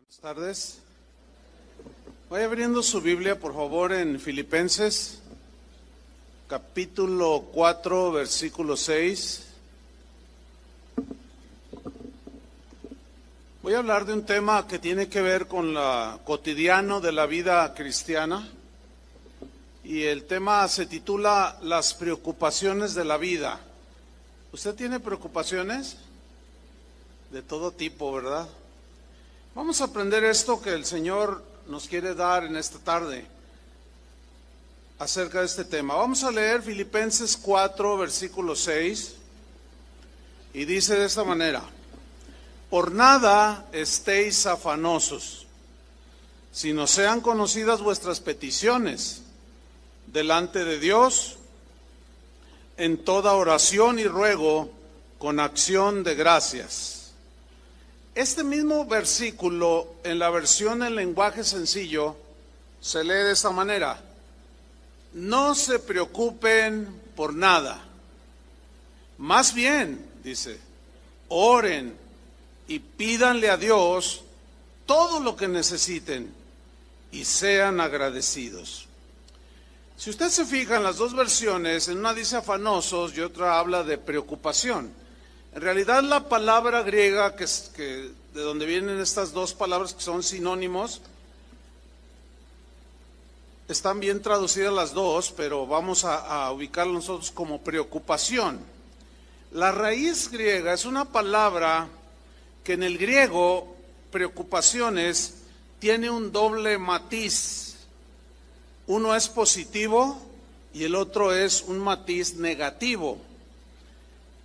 Buenas tardes. Vaya abriendo su Biblia, por favor, en Filipenses, capítulo 4, versículo 6. Voy a hablar de un tema que tiene que ver con lo cotidiano de la vida cristiana. Y el tema se titula Las preocupaciones de la vida. ¿Usted tiene preocupaciones? De todo tipo, ¿verdad? Vamos a aprender esto que el Señor nos quiere dar en esta tarde acerca de este tema. Vamos a leer Filipenses 4, versículo 6, y dice de esta manera: por nada estéis afanosos, sino sean conocidas vuestras peticiones delante de Dios en toda oración y ruego con acción de gracias. Este mismo versículo en la versión en lenguaje sencillo se lee de esta manera: no se preocupen por nada, más bien, dice, oren y pídanle a Dios todo lo que necesiten y sean agradecidos. Si usted se fija en las dos versiones, en una dice afanosos y otra habla de preocupación. En realidad la palabra griega, que de donde vienen estas dos palabras que son sinónimos, están bien traducidas las dos, pero vamos a ubicarlo nosotros como preocupación. La raíz griega es una palabra que en el griego, preocupaciones, tiene un doble matiz. Uno es positivo y el otro es un matiz negativo.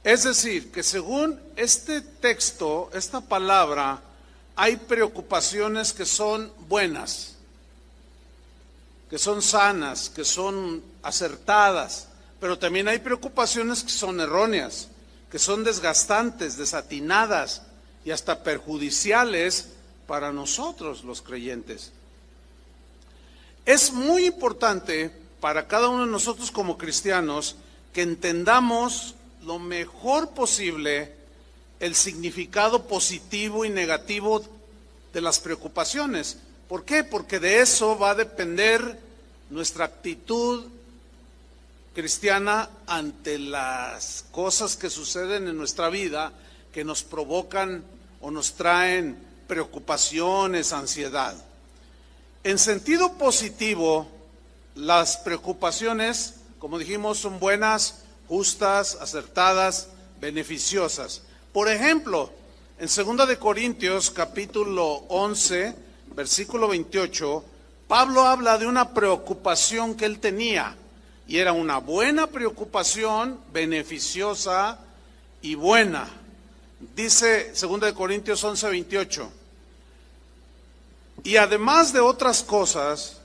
Es decir, que según este texto, esta palabra, hay preocupaciones que son buenas, que son sanas, que son acertadas, pero también hay preocupaciones que son erróneas, que son desgastantes, desatinadas y hasta perjudiciales para nosotros los creyentes. Es muy importante para cada uno de nosotros como cristianos que entendamos lo mejor posible el significado positivo y negativo de las preocupaciones. ¿Por qué? Porque de eso va a depender nuestra actitud cristiana ante las cosas que suceden en nuestra vida, que nos provocan o nos traen preocupaciones, ansiedad. En sentido positivo, las preocupaciones, como dijimos, son buenas, justas, acertadas, beneficiosas. Por ejemplo, en 2 de Corintios, capítulo 11, versículo 28, Pablo habla de una preocupación que él tenía, y era una buena preocupación, beneficiosa y buena. Dice 2 de Corintios 11, 28, y además de otras cosas,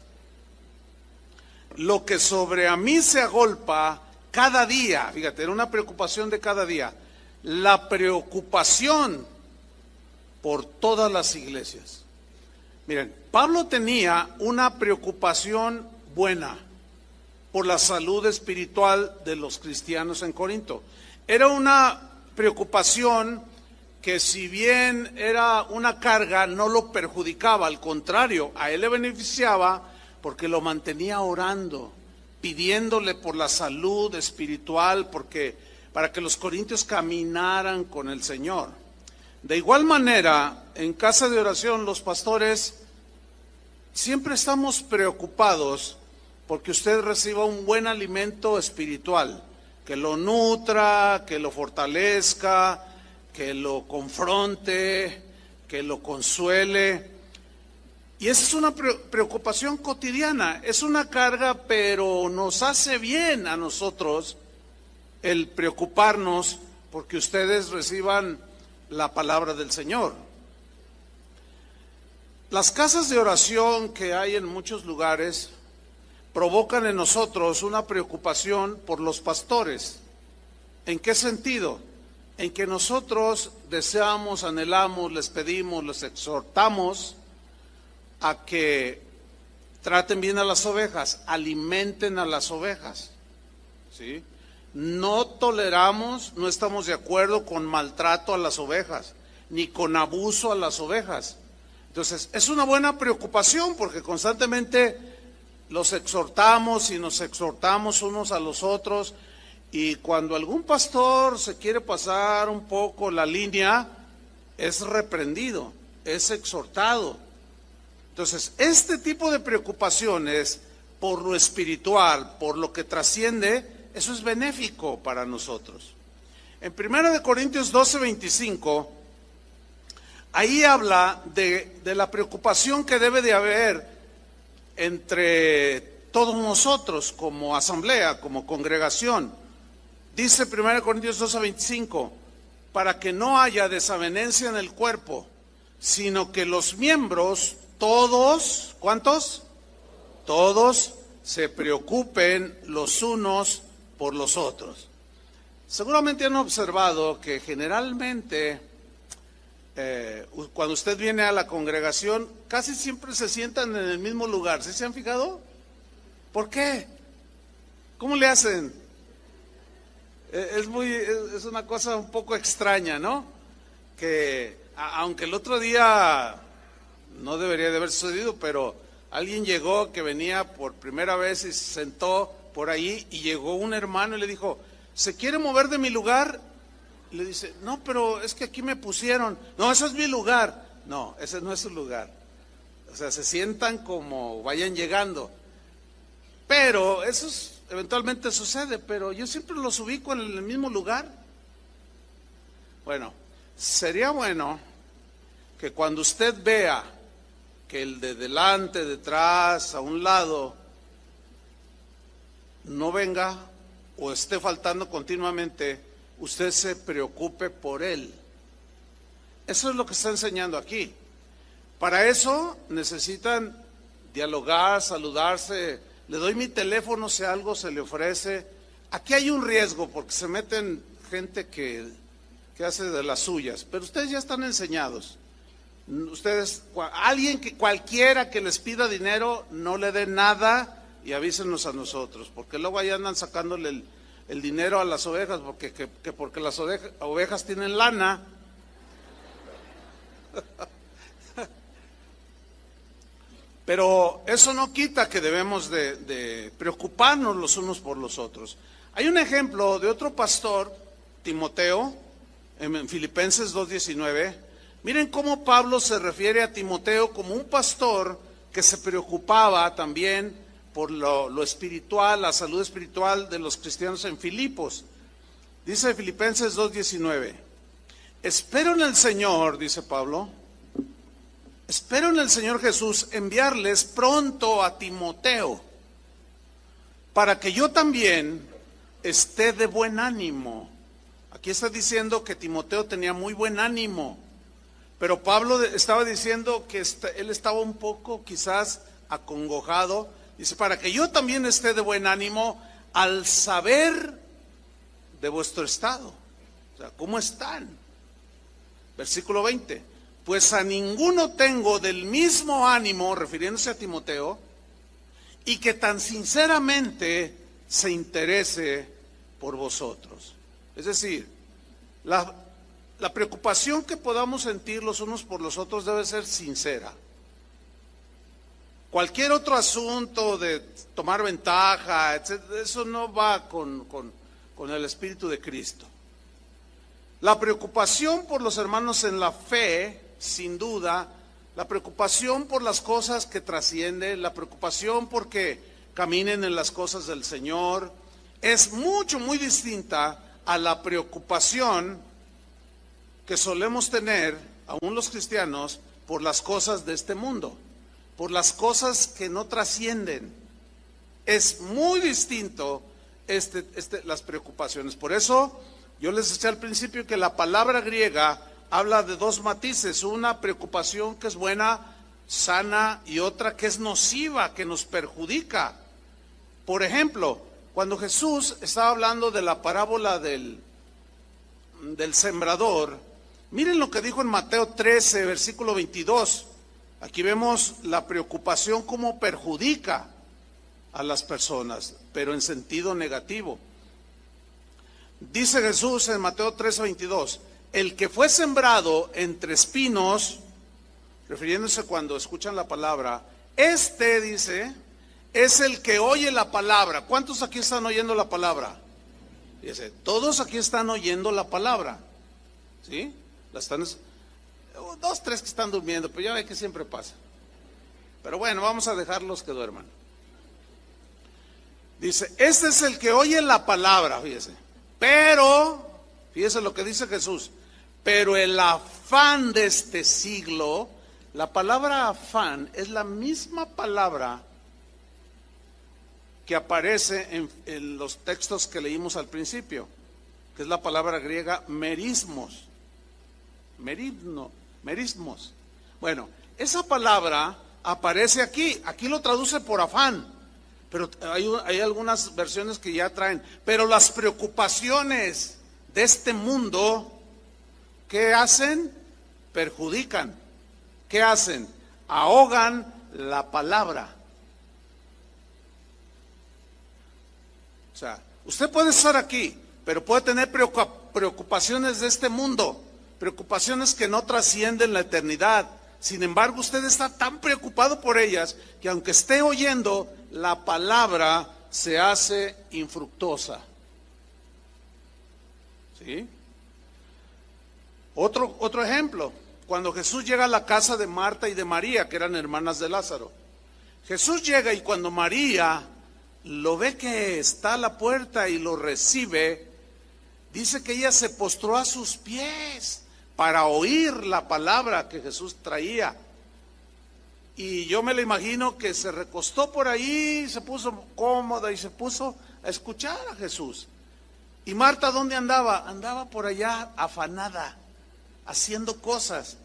lo que sobre a mí se agolpa cada día, fíjate, era una preocupación de cada día, la preocupación por todas las iglesias. Miren, Pablo tenía una preocupación buena por la salud espiritual de los cristianos en Corinto. Era una preocupación que, si bien era una carga, no lo perjudicaba, al contrario, a él le beneficiaba porque lo mantenía orando, pidiéndole por la salud espiritual, para que los corintios caminaran con el Señor. De igual manera, en casa de oración, los pastores siempre estamos preocupados porque usted reciba un buen alimento espiritual, que lo nutra, que lo fortalezca, que lo confronte, que lo consuele. Y esa es una preocupación cotidiana, es una carga, pero nos hace bien a nosotros el preocuparnos porque ustedes reciban la palabra del Señor. Las casas de oración que hay en muchos lugares provocan en nosotros una preocupación por los pastores. ¿En qué sentido? En que nosotros deseamos, anhelamos, les pedimos, les exhortamos a que traten bien a las ovejas, alimenten a las ovejas, ¿sí? No toleramos, no estamos de acuerdo con maltrato a las ovejas, ni con abuso a las ovejas. Entonces, es una buena preocupación porque constantemente los exhortamos y nos exhortamos unos a los otros, y cuando algún pastor se quiere pasar un poco la línea, es reprendido, es exhortado. Entonces, este tipo de preocupaciones por lo espiritual, por lo que trasciende, eso es benéfico para nosotros. En 1 Corintios 12:25, ahí habla de la preocupación que debe de haber entre todos nosotros como asamblea, como congregación. Dice 1 Corintios 12:25, para que no haya desavenencia en el cuerpo, sino que los miembros, todos, ¿cuántos? Todos se preocupen los unos por los otros. Seguramente han observado que generalmente cuando usted viene a la congregación, casi siempre se sientan en el mismo lugar. ¿Sí se han fijado? ¿Por qué? ¿Cómo le hacen? Es una cosa un poco extraña, ¿no? Que aunque el otro día no debería de haber sucedido, pero alguien llegó que venía por primera vez y se sentó por ahí, y llegó un hermano y le dijo, ¿se quiere mover de mi lugar? Y le dice, no, pero es que aquí me pusieron. No, ese es mi lugar. No, ese no es su lugar. O sea, se sientan como vayan llegando. Pero eso eventualmente sucede, pero yo siempre los ubico en el mismo lugar. Bueno, sería bueno que cuando usted vea que el de delante, detrás, a un lado, no venga o esté faltando continuamente, usted se preocupe por él. Eso es lo que está enseñando aquí. Para eso necesitan dialogar, saludarse. Le doy mi teléfono si algo se le ofrece. Aquí hay un riesgo porque se meten gente que hace de las suyas, pero ustedes ya están enseñados. Ustedes, alguien que cualquiera que les pida dinero, no le dé nada y avísenos a nosotros, porque luego ahí andan sacándole el dinero a las ovejas, porque las ovejas tienen lana. Pero eso no quita que debemos de preocuparnos los unos por los otros. Hay un ejemplo de otro pastor, Timoteo, en Filipenses 2:19. Miren cómo Pablo se refiere a Timoteo como un pastor que se preocupaba también por lo espiritual, la salud espiritual de los cristianos en Filipos. Dice Filipenses 2:19, espero en el Señor, dice Pablo, espero en el Señor Jesús enviarles pronto a Timoteo, para que yo también esté de buen ánimo. Aquí está diciendo que Timoteo tenía muy buen ánimo, pero Pablo estaba diciendo que él estaba un poco quizás acongojado. Dice, para que yo también esté de buen ánimo al saber de vuestro estado. O sea, ¿cómo están? Versículo 20. Pues a ninguno tengo del mismo ánimo, refiriéndose a Timoteo, y que tan sinceramente se interese por vosotros. Es decir, la preocupación que podamos sentir los unos por los otros debe ser sincera. Cualquier otro asunto de tomar ventaja, etcétera, eso no va con el Espíritu de Cristo. La preocupación por los hermanos en la fe, sin duda, la preocupación por las cosas que trascienden, la preocupación porque caminen en las cosas del Señor, es muy distinta a la preocupación que solemos tener, aún los cristianos, por las cosas de este mundo, por las cosas que no trascienden. Es muy distinto las preocupaciones. Por eso yo les decía al principio que la palabra griega habla de dos matices: una preocupación que es buena, sana, y otra que es nociva, que nos perjudica. Por ejemplo, cuando Jesús estaba hablando de la parábola del sembrador, miren lo que dijo en Mateo 13, versículo 22. Aquí vemos la preocupación cómo perjudica a las personas, pero en sentido negativo. Dice Jesús en Mateo 13:22, el que fue sembrado entre espinos refiriéndose cuando escuchan la palabra, este, dice, es el que oye la palabra. ¿Cuántos aquí están oyendo la palabra? Dice, todos aquí están oyendo la palabra. ¿Sí? La están, dos, tres que están durmiendo, pero ya ve que siempre pasa. Pero bueno, vamos a dejarlos que duerman. Dice, este es el que oye la palabra, fíjese. Pero, fíjese lo que dice Jesús, pero el afán de este siglo, la palabra afán es la misma palabra que aparece en los textos que leímos al principio, que es la palabra griega merismos. Merismos. Bueno, esa palabra aparece aquí lo traduce por afán, pero hay algunas versiones que ya traen, pero las preocupaciones de este mundo, ¿qué hacen? Perjudican. ¿Qué hacen? Ahogan la palabra. O sea, usted puede estar aquí, pero puede tener preocupaciones de este mundo, preocupaciones que no trascienden la eternidad. Sin embargo, usted está tan preocupado por ellas que aunque esté oyendo, la palabra se hace infructuosa. ¿Sí? Otro ejemplo, cuando Jesús llega a la casa de Marta y de María, que eran hermanas de Lázaro. Jesús llega y cuando María lo ve que está a la puerta y lo recibe, dice que ella se postró a sus pies para oír la palabra que Jesús traía. Y yo me lo imagino que se recostó por ahí, se puso cómoda y se puso a escuchar a Jesús. ¿Y Marta dónde andaba? Andaba por allá afanada, haciendo cosas.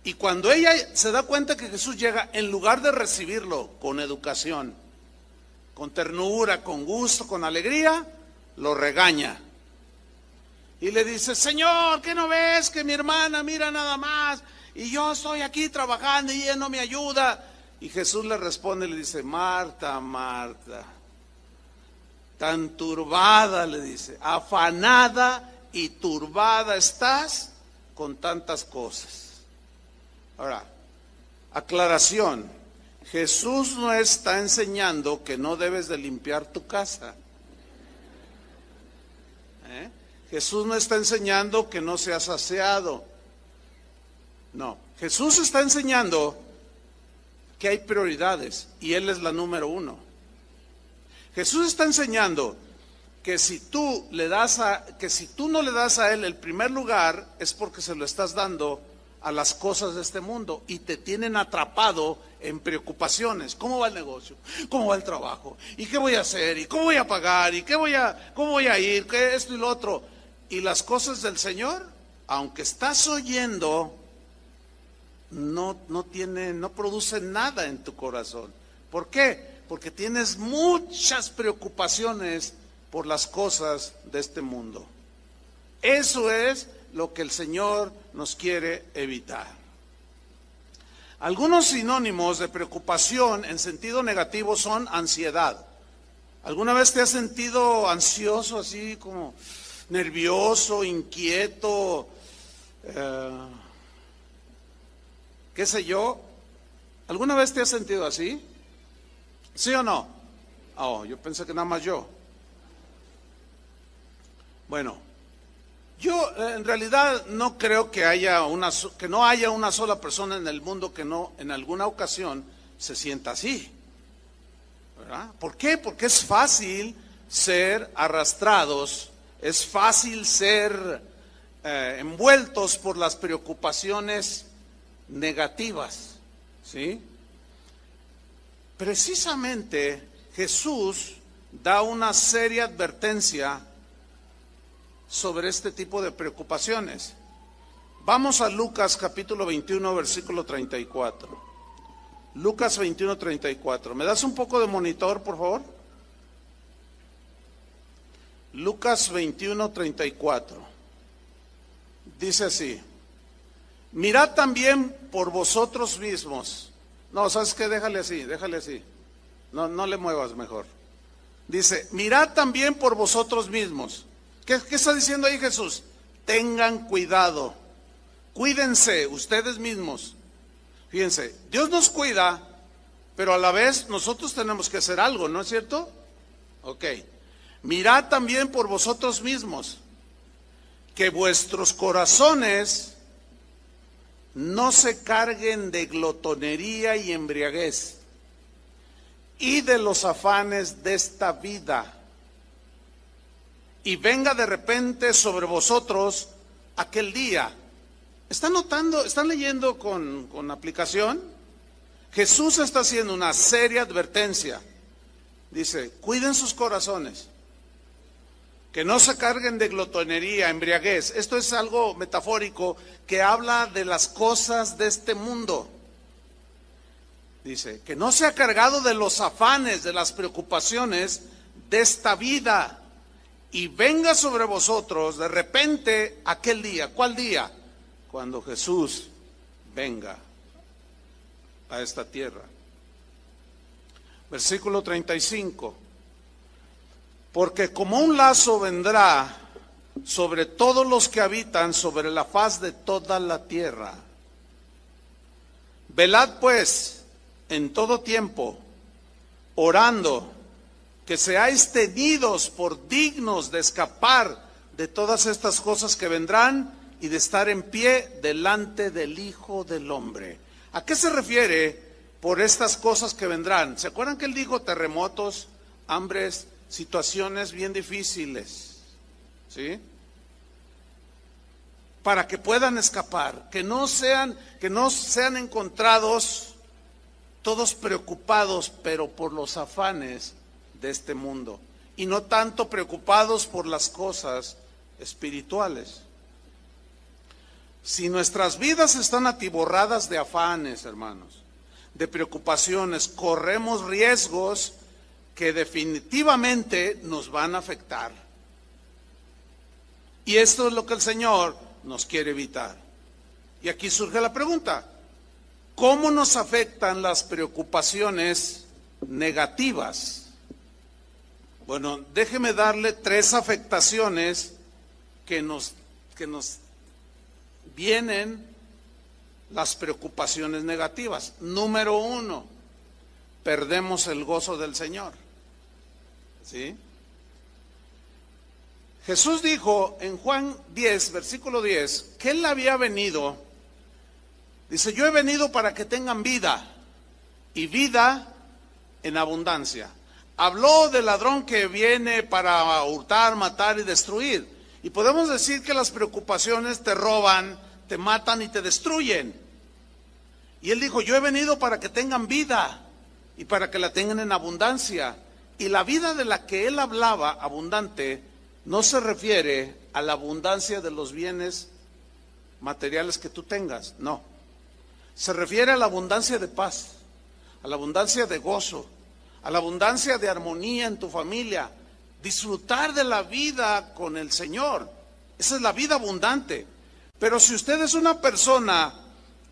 Y cuando ella se da cuenta que Jesús llega, en lugar de recibirlo con educación, con ternura, con gusto, con alegría, lo regaña. Y le dice, Señor, ¿qué no ves que mi hermana mira nada más? Y yo estoy aquí trabajando y ella no me ayuda. Y Jesús le responde y le dice, Marta, Marta, tan turbada, le dice, afanada y turbada estás con tantas cosas. Ahora, aclaración, Jesús no está enseñando que no debes de limpiar tu casa. Jesús no está enseñando que no seas aseado. No, Jesús está enseñando que hay prioridades y Él es la número uno. Jesús está enseñando que si tú no le das a Él el primer lugar, es porque se lo estás dando a las cosas de este mundo y te tienen atrapado en preocupaciones. ¿Cómo va el negocio? ¿Cómo va el trabajo? ¿Y qué voy a hacer? ¿Y cómo voy a pagar? ¿Y cómo voy a ir? ¿Qué esto y lo otro? Y las cosas del Señor, aunque estás oyendo, no producen nada en tu corazón. ¿Por qué? Porque tienes muchas preocupaciones por las cosas de este mundo. Eso es lo que el Señor nos quiere evitar. Algunos sinónimos de preocupación en sentido negativo son ansiedad. ¿Alguna vez te has sentido ansioso, así como nervioso, inquieto, qué sé yo? ¿Alguna vez te has sentido así? ¿Sí o no? Oh, yo pensé que nada más yo. Bueno, yo en realidad no creo que no haya una sola persona en el mundo que no en alguna ocasión se sienta así, ¿verdad? ¿Por qué? Porque es fácil ser arrastrados, es fácil ser envueltos por las preocupaciones negativas, ¿sí? Precisamente Jesús da una seria advertencia sobre este tipo de preocupaciones. Vamos a Lucas capítulo 21, versículo 34. Lucas 21, 34. ¿Me das un poco de monitor, por favor? Lucas 21, 34. Dice así: mirad también por vosotros mismos. No, ¿sabes qué? Déjale así. No le muevas mejor. Dice, mirad también por vosotros mismos. ¿Qué está diciendo ahí Jesús? Tengan cuidado, cuídense ustedes mismos, Fíjense, Dios nos cuida, pero a la vez nosotros tenemos que hacer algo, ¿no es cierto? Ok. Mirad también por vosotros mismos, que vuestros corazones no se carguen de glotonería y embriaguez, y de los afanes de esta vida, y venga de repente sobre vosotros aquel día. ¿Están notando, están leyendo con aplicación? Jesús está haciendo una seria advertencia. Dice, cuiden sus corazones, que no se carguen de glotonería, embriaguez. Esto es algo metafórico que habla de las cosas de este mundo. Dice, que no se ha cargado de los afanes, de las preocupaciones de esta vida, y venga sobre vosotros de repente aquel día. ¿Cuál día? Cuando Jesús venga a esta tierra. Versículo 35. Porque como un lazo vendrá sobre todos los que habitan sobre la faz de toda la tierra. Velad pues en todo tiempo, orando, que seáis tenidos por dignos de escapar de todas estas cosas que vendrán y de estar en pie delante del Hijo del Hombre. ¿A qué se refiere por estas cosas que vendrán? ¿Se acuerdan que él dijo terremotos, hambres, situaciones bien difíciles? ¿Sí? Para que puedan escapar, que no sean encontrados todos preocupados, pero por los afanes de este mundo, y no tanto preocupados por las cosas espirituales. Si nuestras vidas están atiborradas de afanes, hermanos, de preocupaciones, corremos riesgos que definitivamente nos van a afectar. Y esto es lo que el Señor nos quiere evitar. Y aquí surge la pregunta, ¿cómo nos afectan las preocupaciones negativas? Bueno, déjeme darle 3 afectaciones que nos vienen las preocupaciones negativas. Número 1, perdemos el gozo del Señor. ¿Sí? Jesús dijo en Juan 10, versículo 10, que Él había venido, dice, yo he venido para que tengan vida, y vida en abundancia. Habló del ladrón que viene para hurtar, matar y destruir. Y podemos decir que las preocupaciones te roban, te matan y te destruyen. Y él dijo, yo he venido para que tengan vida y para que la tengan en abundancia. Y la vida de la que él hablaba, abundante, no se refiere a la abundancia de los bienes materiales que tú tengas, no. Se refiere a la abundancia de paz, a la abundancia de gozo, a la abundancia de armonía en tu familia, disfrutar de la vida con el Señor. Esa es la vida abundante. Pero si usted es una persona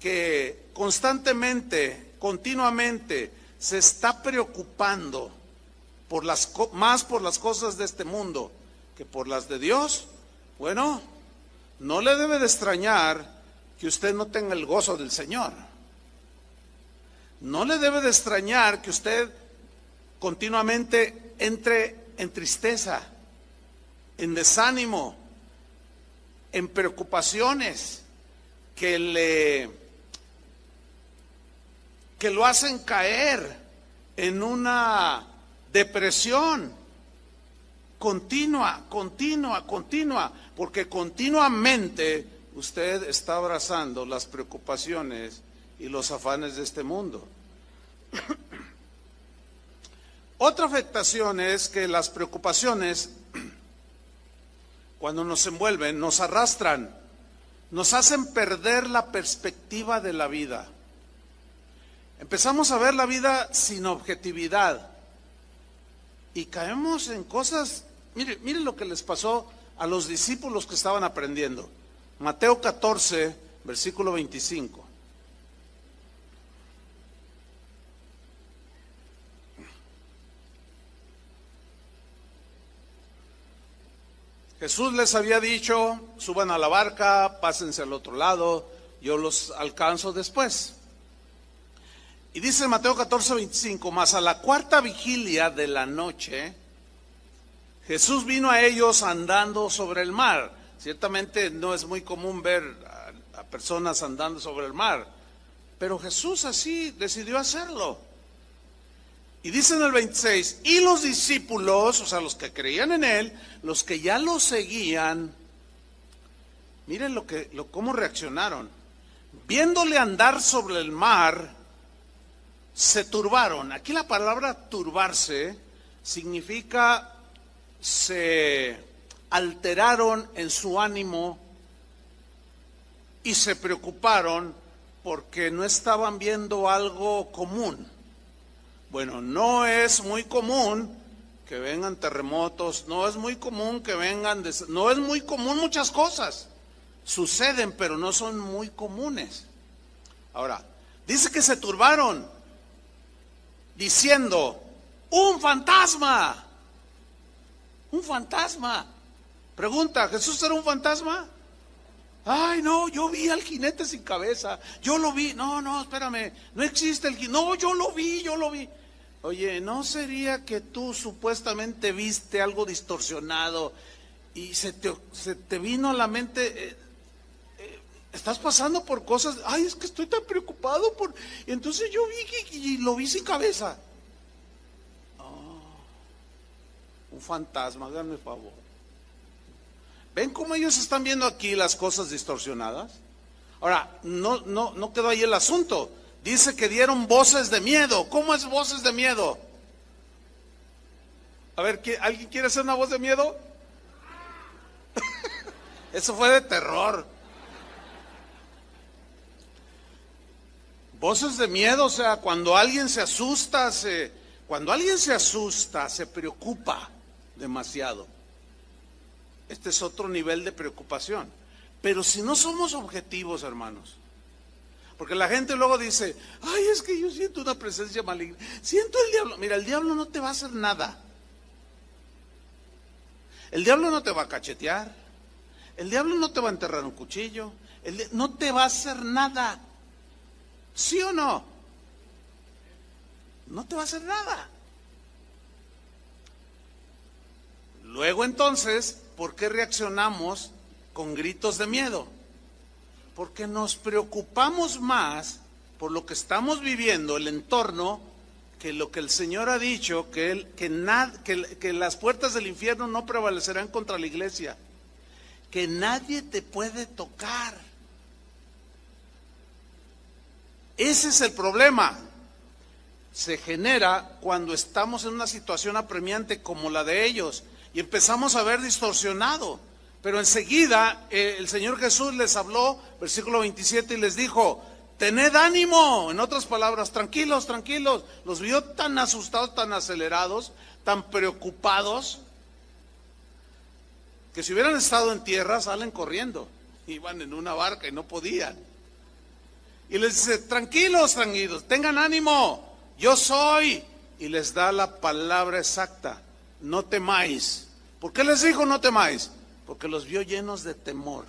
que constantemente, continuamente se está preocupando más por las cosas de este mundo que por las de Dios, bueno, no le debe de extrañar que usted no tenga el gozo del Señor. No le debe de extrañar que usted continuamente entre en tristeza, en desánimo, en preocupaciones que lo hacen caer en una depresión continua, porque continuamente usted está abrazando las preocupaciones y los afanes de este mundo. Otra afectación es que las preocupaciones, cuando nos envuelven, nos arrastran, nos hacen perder la perspectiva de la vida. Empezamos a ver la vida sin objetividad y caemos en cosas. Mire lo que les pasó a los discípulos que estaban aprendiendo. Mateo 14, versículo 25. Jesús les había dicho, suban a la barca, pásense al otro lado, yo los alcanzo después. Y dice Mateo 14:25, mas a la cuarta vigilia de la noche, Jesús vino a ellos andando sobre el mar. Ciertamente no es muy común ver a personas andando sobre el mar, pero Jesús así decidió hacerlo. Y dice en el 26, y los discípulos, o sea, los que creían en él, los que ya lo seguían, miren cómo reaccionaron. Viéndole andar sobre el mar, se turbaron. Aquí la palabra turbarse significa se alteraron en su ánimo y se preocuparon porque no estaban viendo algo común. Bueno, no es muy común que vengan terremotos, no es muy común que vengan, no es muy común muchas cosas. Suceden, pero no son muy comunes. Ahora, dice que se turbaron, diciendo, ¡un fantasma! ¡Un fantasma! Pregunta, ¿Jesús era un fantasma? Ay, no, yo vi al jinete sin cabeza, yo lo vi, no, espérame, no existe el jinete, no, yo lo vi. Oye, ¿no sería que tú supuestamente viste algo distorsionado y se te vino a la mente, estás pasando por cosas, ay, es que estoy tan preocupado y entonces yo vi y lo vi sin cabeza? Oh, un fantasma, háganme favor. ¿Ven cómo ellos están viendo aquí las cosas distorsionadas? Ahora, no quedó ahí el asunto. Dice que dieron voces de miedo. ¿Cómo es voces de miedo? A ver, ¿alguien quiere hacer una voz de miedo? Eso fue de terror. Voces de miedo, o sea, cuando alguien se asusta, se preocupa demasiado. Este es otro nivel de preocupación. Pero si no somos objetivos, hermanos, porque la gente luego dice, ay, es que yo siento una presencia maligna, siento el diablo. Mira, el diablo no te va a hacer nada. El diablo no te va a cachetear. El diablo no te va a enterrar un cuchillo. No te va a hacer nada. ¿Sí o no? No te va a hacer nada. Luego entonces, ¿por qué reaccionamos con gritos de miedo? Porque nos preocupamos más por lo que estamos viviendo, el entorno, que lo que el Señor ha dicho, que las puertas del infierno no prevalecerán contra la iglesia, que nadie te puede tocar. Ese es el problema. Se genera cuando estamos en una situación apremiante como la de ellos y empezamos a ver distorsionado. Pero enseguida el Señor Jesús les habló, versículo 27, y les dijo, tened ánimo. En otras palabras, tranquilos. Los vio tan asustados, tan acelerados, tan preocupados, que si hubieran estado en tierra salen corriendo. Iban en una barca y no podían. Y les dice, tranquilos, tengan ánimo, yo soy. Y les da la palabra exacta, no temáis. ¿Por qué les dijo no temáis? Porque los vio llenos de temor,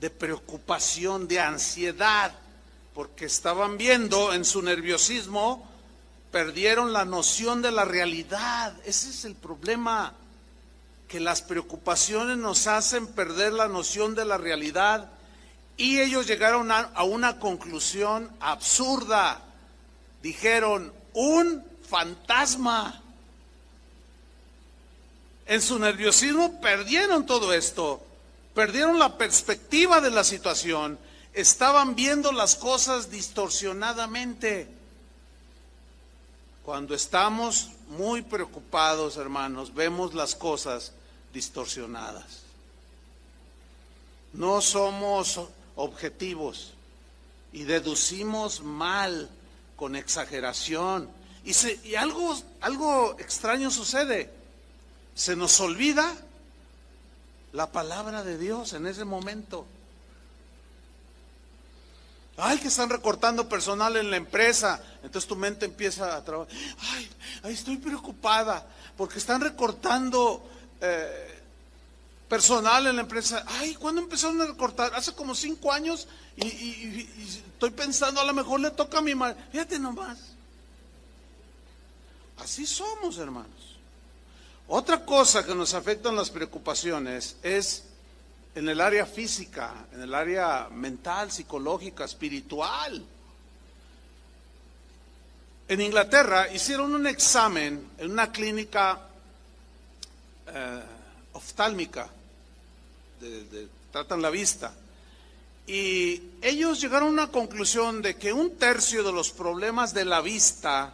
de preocupación, de ansiedad, porque estaban viendo en su nerviosismo, perdieron la noción de la realidad. Ese es el problema, que las preocupaciones nos hacen perder la noción de la realidad, y ellos llegaron a una conclusión absurda. Dijeron, un fantasma. En su nerviosismo perdieron todo esto, perdieron la perspectiva de la situación, estaban viendo las cosas distorsionadamente. Cuando estamos muy preocupados, hermanos, vemos las cosas distorsionadas. No somos objetivos y deducimos mal, con exageración, y algo extraño sucede. Se nos olvida la palabra de Dios en ese momento. Ay, que están recortando personal en la empresa. Entonces tu mente empieza a trabajar. Ay, estoy preocupada porque están recortando personal en la empresa. Ay, ¿cuándo empezaron a recortar? Hace como 5 años y estoy pensando, a lo mejor le toca a mi madre. Fíjate nomás. Así somos, hermanos. Otra cosa que nos afectan las preocupaciones es en el área física, en el área mental, psicológica, espiritual. En Inglaterra hicieron un examen en una clínica oftálmica, tratan la vista, y ellos llegaron a una conclusión de que 1/3 de los problemas de la vista,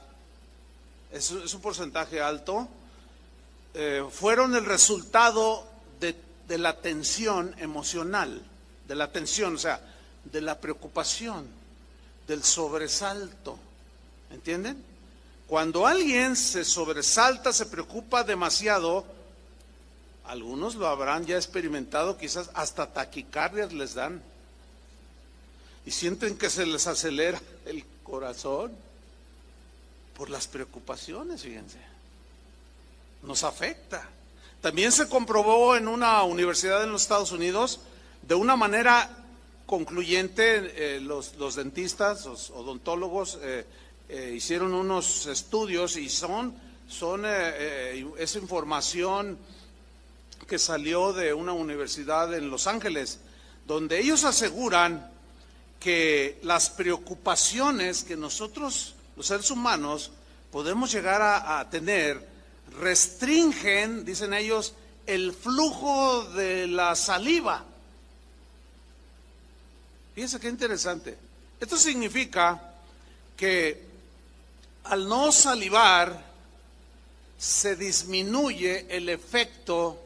es un porcentaje alto, fueron el resultado de la tensión emocional, de la tensión, o sea, de la preocupación, del sobresalto. ¿Entienden? Cuando alguien se sobresalta, se preocupa demasiado, algunos lo habrán ya experimentado, quizás hasta taquicardias les dan y sienten que se les acelera el corazón por las preocupaciones. Fíjense, nos afecta. También se comprobó en una universidad en los Estados Unidos de una manera concluyente. Los dentistas, los odontólogos hicieron unos estudios y es información que salió de una universidad en Los Ángeles, donde ellos aseguran que las preocupaciones que nosotros, los seres humanos, podemos llegar a tener, restringen, dicen ellos, el flujo de la saliva. Fíjense qué interesante. Esto significa que al no salivar se disminuye el efecto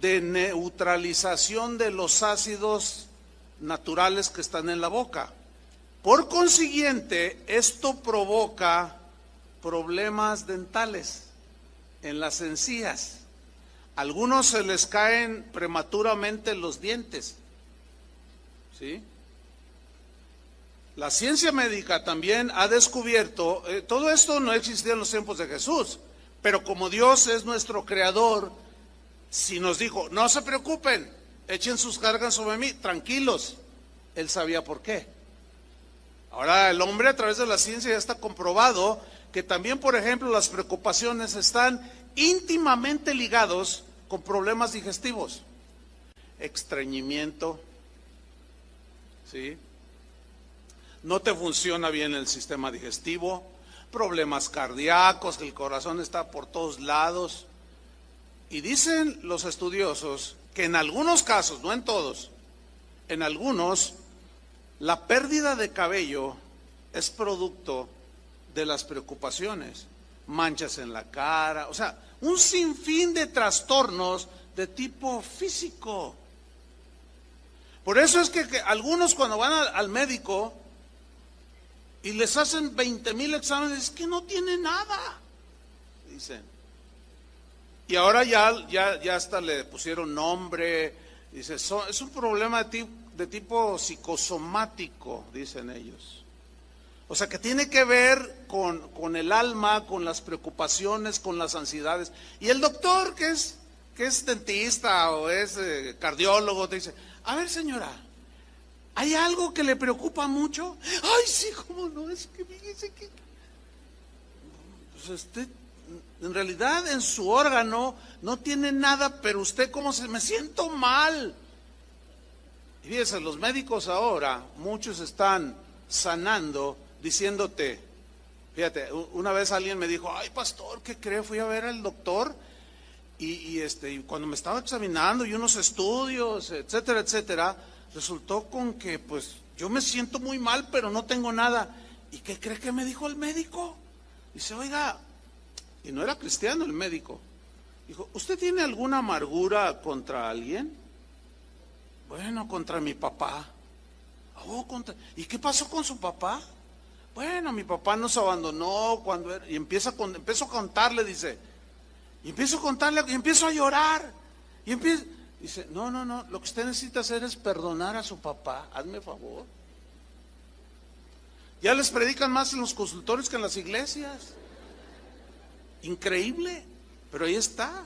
de neutralización de los ácidos naturales que están en la boca. Por consiguiente, esto provoca problemas dentales en las encías. A algunos se les caen prematuramente los dientes, ¿sí? La ciencia médica también ha descubierto, todo esto no existía en los tiempos de Jesús, pero como Dios es nuestro creador, si nos dijo, no se preocupen, echen sus cargas sobre mí, tranquilos, Él sabía por qué. Ahora el hombre, a través de la ciencia, ya está comprobado que también, por ejemplo, las preocupaciones están íntimamente ligados con problemas digestivos, estreñimiento, ¿sí? No te funciona bien el sistema digestivo, problemas cardíacos, que el corazón está por todos lados. Y dicen los estudiosos que en algunos casos, no en todos, en algunos, la pérdida de cabello es producto de las preocupaciones, manchas en la cara, o sea, un sinfín de trastornos de tipo físico. Por eso es que algunos cuando van al médico y les hacen 20,000 exámenes, es que no tiene nada, dicen. Y ahora ya hasta le pusieron nombre, dice, es un problema de tipo psicosomático, dicen ellos. O sea, que tiene que ver con el alma, con las preocupaciones, con las ansiedades. Y el doctor, que es dentista o es cardiólogo, te dice, a ver señora, ¿hay algo que le preocupa mucho? Ay, sí, cómo no, es que fíjese que... Pues usted, en realidad, en su órgano no tiene nada, pero usted como me siento mal. Y fíjese, los médicos ahora, muchos están sanando, diciéndote, fíjate, una vez alguien me dijo, ay pastor, ¿qué cree? Fui a ver al doctor y cuando me estaba examinando y unos estudios, etcétera, etcétera, resultó con que pues yo me siento muy mal, pero no tengo nada. ¿Y qué cree que me dijo el médico? Dice, oiga, y no era cristiano el médico, dijo, ¿usted tiene alguna amargura contra alguien? Bueno, contra mi papá. Oh, ¿y qué pasó con su papá? Bueno, mi papá nos abandonó y empezó a contarle, dice, y empiezo a contarle, y empiezo a llorar, dice, no, lo que usted necesita hacer es perdonar a su papá, hazme favor. Ya les predican más en los consultorios que en las iglesias. Increíble, pero ahí está.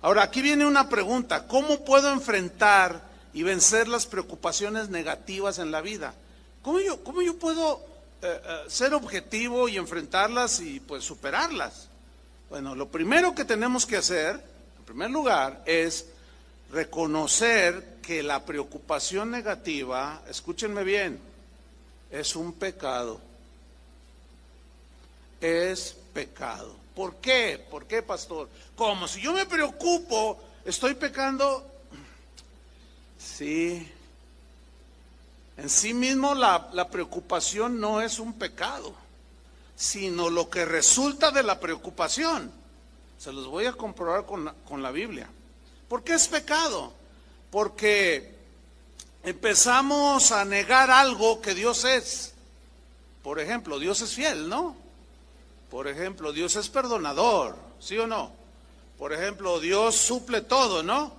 Ahora, aquí viene una pregunta: ¿cómo puedo enfrentar y vencer las preocupaciones negativas en la vida? ¿Cómo yo puedo ser objetivo y enfrentarlas y pues superarlas? Bueno, lo primero que tenemos que hacer, en primer lugar, es reconocer que la preocupación negativa, escúchenme bien, es un pecado. Es pecado. ¿Por qué? ¿Por qué, pastor? ¿Cómo? Si yo me preocupo, ¿estoy pecando? Sí. En sí mismo la preocupación no es un pecado, sino lo que resulta de la preocupación. Se los voy a comprobar con la Biblia. ¿Por qué es pecado? Porque empezamos a negar algo que Dios es. Por ejemplo, Dios es fiel, ¿no? Por ejemplo, Dios es perdonador, ¿sí o no? Por ejemplo, Dios suple todo, ¿no?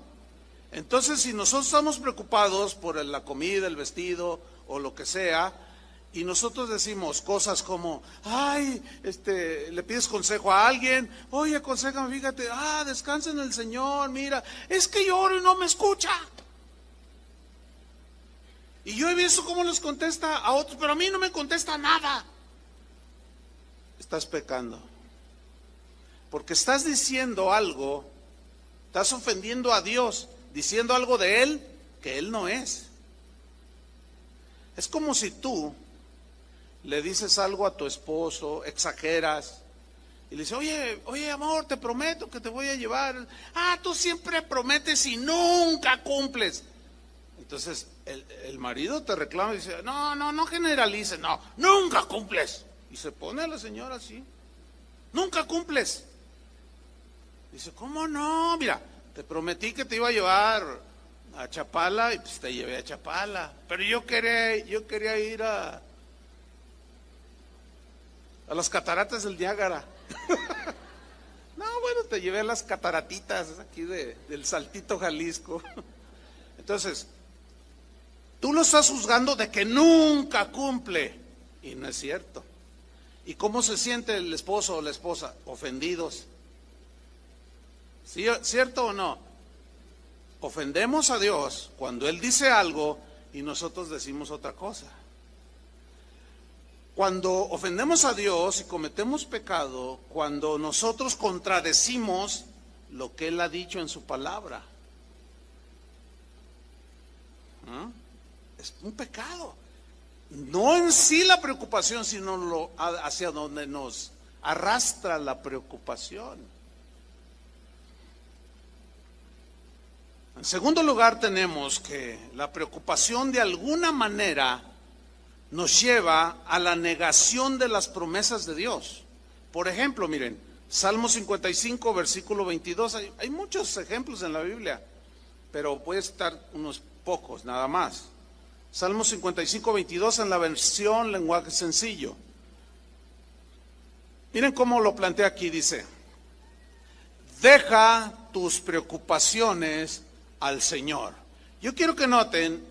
Entonces, si nosotros estamos preocupados por la comida, el vestido o lo que sea, y nosotros decimos cosas como, ay, le pides consejo a alguien, oye, aconséjame, fíjate, descansa en el Señor, mira, es que yo oro y no me escucha. Y yo he visto cómo les contesta a otros, pero a mí no me contesta nada. Estás pecando, porque estás diciendo algo, estás ofendiendo a Dios, diciendo algo de Él que Él no es. Es como si tú le dices algo a tu esposo, exageras, y le dices, oye amor, te prometo que te voy a llevar. Tú siempre prometes y nunca cumples. Entonces el marido te reclama y dice, no generalices, nunca cumples. Y se pone a la señora así, nunca cumples. Dice, ¿cómo no? Mira, te prometí que te iba a llevar a Chapala y pues te llevé a Chapala. Pero yo quería ir a las cataratas del Niágara. No, bueno, te llevé a las cataratitas aquí del Saltito, Jalisco. Entonces, tú lo estás juzgando de que nunca cumple. Y no es cierto. ¿Y cómo se siente el esposo o la esposa? Ofendidos. ¿Sí, cierto o no? Ofendemos a Dios cuando Él dice algo y nosotros decimos otra cosa. Cuando ofendemos a Dios y cometemos pecado, cuando nosotros contradecimos lo que Él ha dicho en su palabra. Es un pecado. No en sí la preocupación, sino hacia donde nos arrastra la preocupación. En segundo lugar, tenemos que la preocupación de alguna manera nos lleva a la negación de las promesas de Dios. Por ejemplo, miren, Salmo 55, versículo 22, hay muchos ejemplos en la Biblia, pero voy a citar unos pocos nada más. Salmo 55, 22 en la versión lenguaje sencillo. Miren cómo lo plantea aquí, dice, deja tus preocupaciones al Señor. Yo quiero que noten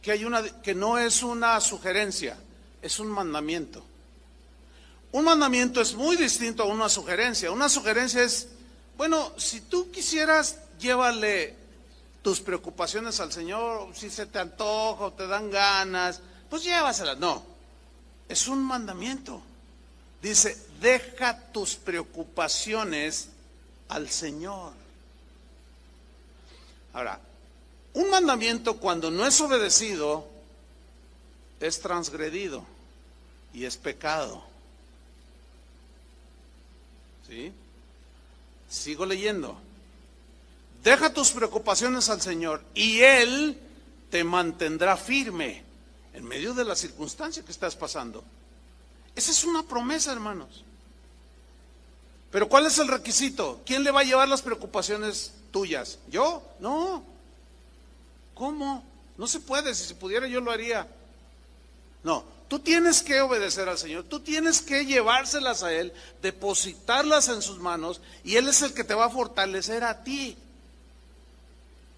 que no es una sugerencia, es un mandamiento. Un mandamiento es muy distinto a una sugerencia. Una sugerencia es, bueno, si tú quisieras, llévale tus preocupaciones al Señor, si se te antoja o te dan ganas, pues llévaselas. No, es un mandamiento. Dice, deja tus preocupaciones al Señor. Ahora, un mandamiento cuando no es obedecido es transgredido y es pecado. ¿Sí? Sigo leyendo. Deja tus preocupaciones al Señor y Él te mantendrá firme en medio de la circunstancia que estás pasando. Esa es una promesa, hermanos. Pero ¿cuál es el requisito? ¿Quién le va a llevar las preocupaciones tuyas? ¿Yo? No. ¿Cómo? No se puede. Si se pudiera yo lo haría. No, tú tienes que obedecer al Señor. Tú tienes que llevárselas a Él, depositarlas en sus manos y Él es el que te va a fortalecer a ti.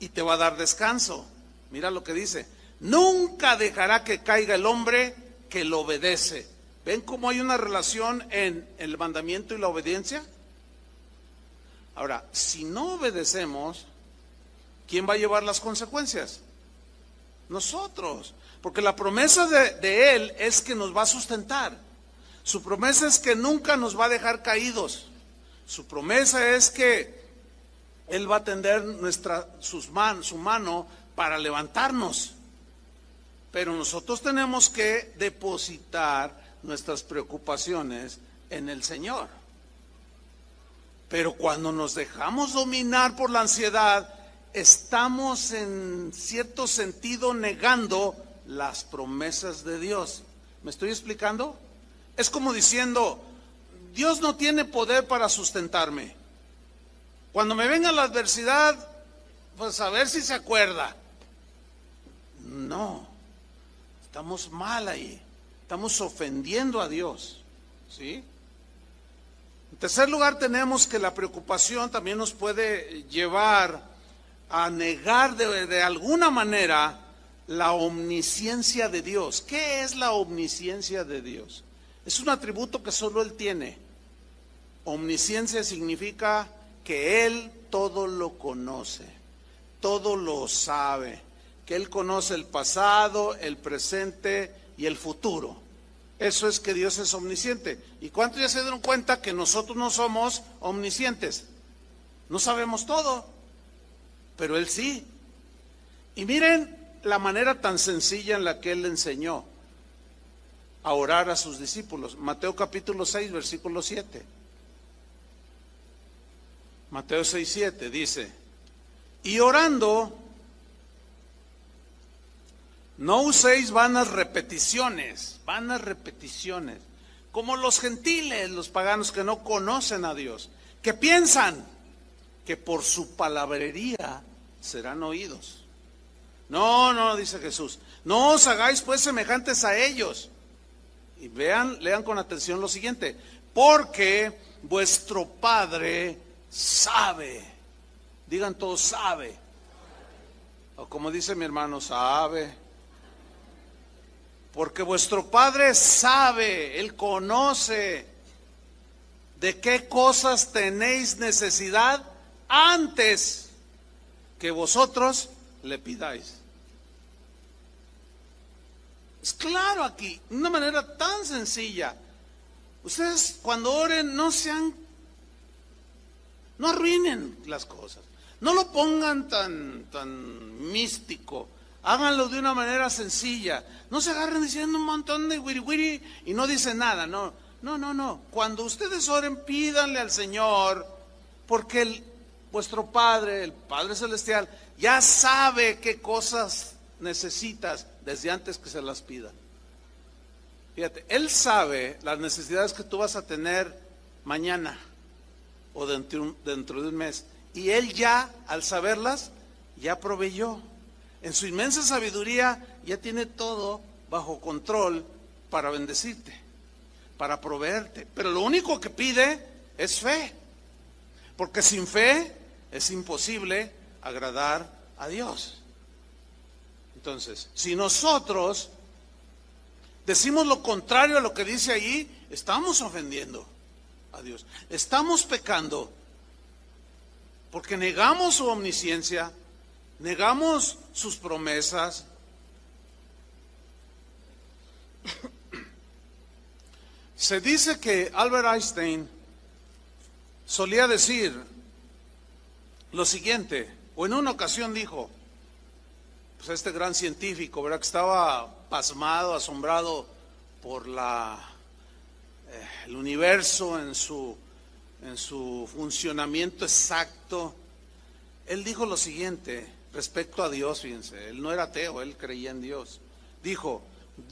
Y te va a dar descanso. Mira lo que dice. Nunca dejará que caiga el hombre que lo obedece. ¿Ven cómo hay una relación en el mandamiento y la obediencia? Ahora, si no obedecemos, ¿quién va a llevar las consecuencias? Nosotros. Porque la promesa de Él es que nos va a sustentar. Su promesa es que nunca nos va a dejar caídos. Su promesa es que Él va a tender su mano para levantarnos. Pero nosotros tenemos que depositar nuestras preocupaciones en el Señor. Pero cuando nos dejamos dominar por la ansiedad, estamos en cierto sentido negando las promesas de Dios. ¿Me estoy explicando? Es como diciendo, Dios no tiene poder para sustentarme. Cuando me venga la adversidad, pues a ver si se acuerda. No, estamos mal ahí. Estamos ofendiendo a Dios. ¿Sí? En tercer lugar, tenemos que la preocupación también nos puede llevar a negar de alguna manera la omnisciencia de Dios. ¿Qué es la omnisciencia de Dios? Es un atributo que solo Él tiene. Omnisciencia significa que Él todo lo conoce, todo lo sabe, que Él conoce el pasado, el presente y el futuro. Eso es que Dios es omnisciente. ¿Y cuántos ya se dieron cuenta que nosotros no somos omniscientes? No sabemos todo, pero Él sí. Y miren la manera tan sencilla en la que Él le enseñó a orar a sus discípulos. Mateo capítulo 6, versículo 7. Mateo 6, 7 dice, y orando, no uséis vanas repeticiones, como los gentiles, los paganos que no conocen a Dios, que piensan que por su palabrería serán oídos. No, dice Jesús, no os hagáis pues semejantes a ellos. Y lean con atención lo siguiente, porque vuestro Padre sabe, digan todos sabe, o como dice mi hermano, sabe. Porque vuestro Padre sabe, Él conoce de qué cosas tenéis necesidad antes que vosotros le pidáis. Es claro aquí, de una manera tan sencilla. Ustedes cuando oren no arruinen las cosas, no lo pongan tan místico. Háganlo de una manera sencilla. No se agarren diciendo un montón de wiri wiri y no dicen nada. No. Cuando ustedes oren, pídanle al Señor, porque vuestro Padre, el Padre Celestial, ya sabe qué cosas necesitas desde antes que se las pidan. Fíjate, Él sabe las necesidades que tú vas a tener mañana o dentro de un mes. Y Él ya, al saberlas, ya proveyó. En su inmensa sabiduría ya tiene todo bajo control para bendecirte, para proveerte. Pero lo único que pide es fe, porque sin fe es imposible agradar a Dios. Entonces, si nosotros decimos lo contrario a lo que dice ahí, estamos ofendiendo a Dios, estamos pecando, porque negamos su omnisciencia, negamos sus promesas. Se dice que Albert Einstein solía decir lo siguiente, o en una ocasión dijo, pues este gran científico, ¿verdad?, que estaba pasmado, asombrado por el universo en su funcionamiento exacto. Él dijo lo siguiente respecto a Dios, fíjense, él no era ateo, él creía en Dios. Dijo,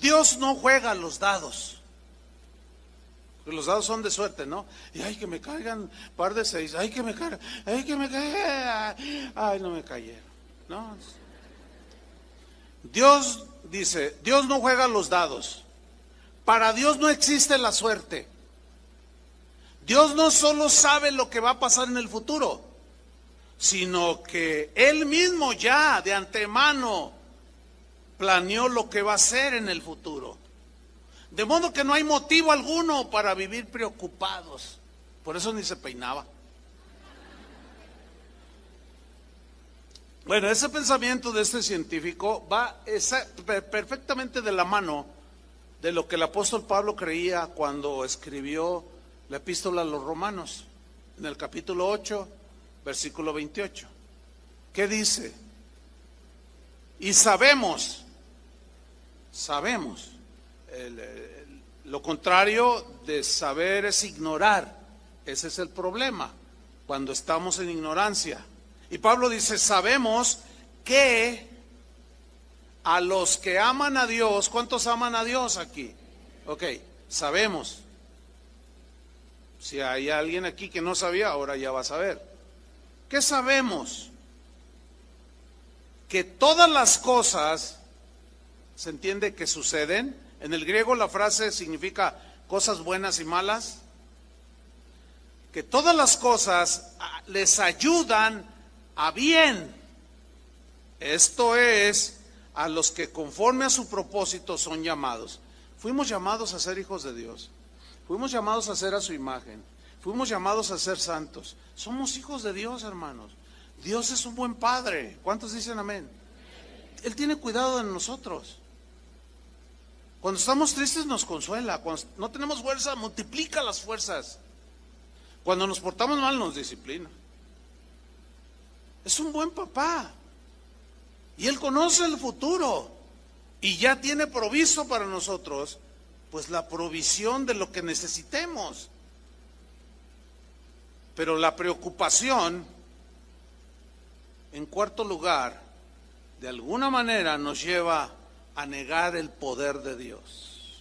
Dios no juega los dados. Porque los dados son de suerte, ¿no? Y ay, que me caigan par de 6, ay, que me caigan, ay, no me cayeron. No. Dios dice, Dios no juega los dados. Para Dios no existe la suerte. Dios no solo sabe lo que va a pasar en el futuro, sino que Él mismo ya de antemano planeó lo que va a hacer en el futuro. De modo que no hay motivo alguno para vivir preocupados. Por eso ni se peinaba. Bueno, ese pensamiento de este científico va perfectamente de la mano de lo que el apóstol Pablo creía cuando escribió la epístola a los Romanos, en el capítulo 8, versículo 28. ¿Qué dice? Y sabemos, lo contrario de saber es ignorar. Ese es el problema, cuando estamos en ignorancia. Y Pablo dice, sabemos que a los que aman a Dios, ¿cuántos aman a Dios aquí? Ok, sabemos. Si hay alguien aquí que no sabía, ahora ya va a saber. ¿Qué sabemos? Que todas las cosas, ¿se entiende que suceden? En el griego la frase significa cosas buenas y malas. Que todas las cosas les ayudan a bien. Esto es, a los que conforme a su propósito son llamados. Fuimos llamados a ser hijos de Dios. Fuimos llamados a ser a su imagen. Fuimos llamados a ser santos. Somos hijos de Dios, hermanos. Dios es un buen padre. ¿Cuántos dicen amén? Él tiene cuidado de nosotros. Cuando estamos tristes nos consuela. Cuando no tenemos fuerza, multiplica las fuerzas. Cuando nos portamos mal nos disciplina. Es un buen papá. Y Él conoce el futuro. Y ya tiene provisto para nosotros, pues la provisión de lo que necesitemos. Pero la preocupación, en cuarto lugar, de alguna manera nos lleva a negar el poder de Dios.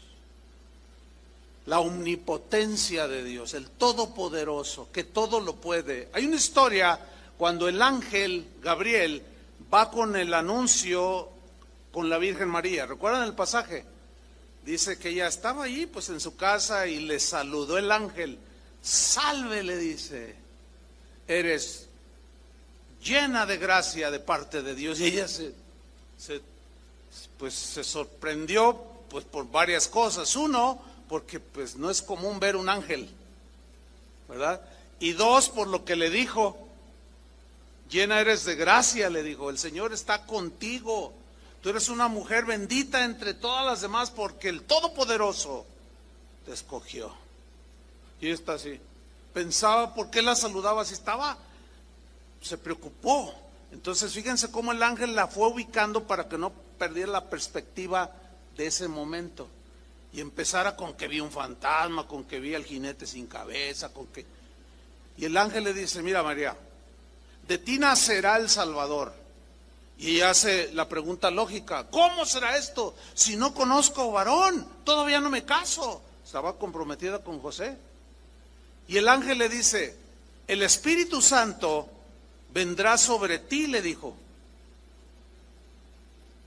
La omnipotencia de Dios, el todopoderoso, que todo lo puede. Hay una historia cuando el ángel Gabriel va con el anuncio con la Virgen María. ¿Recuerdan el pasaje? Dice que ella estaba allí pues en su casa y le saludó el ángel. Salve, le dice, eres llena de gracia de parte de Dios. Y ella se sorprendió pues por varias cosas. Uno, porque pues no es común ver un ángel, ¿verdad? Y dos, por lo que le dijo. Llena eres de gracia, le dijo, el Señor está contigo. Tú eres una mujer bendita entre todas las demás porque el Todopoderoso te escogió. Y ella está así. Pensaba por qué la saludaba si estaba. Se preocupó. Entonces fíjense cómo el ángel la fue ubicando para que no perdiera la perspectiva de ese momento. Y empezara con que vi un fantasma, con que vi al jinete sin cabeza, con que... Y el ángel le dice, mira María, de ti nacerá el Salvador. Y ella hace la pregunta lógica, ¿cómo será esto? Si no conozco varón, todavía no me caso. Estaba comprometida con José. Y el ángel le dice, el Espíritu Santo vendrá sobre ti, le dijo.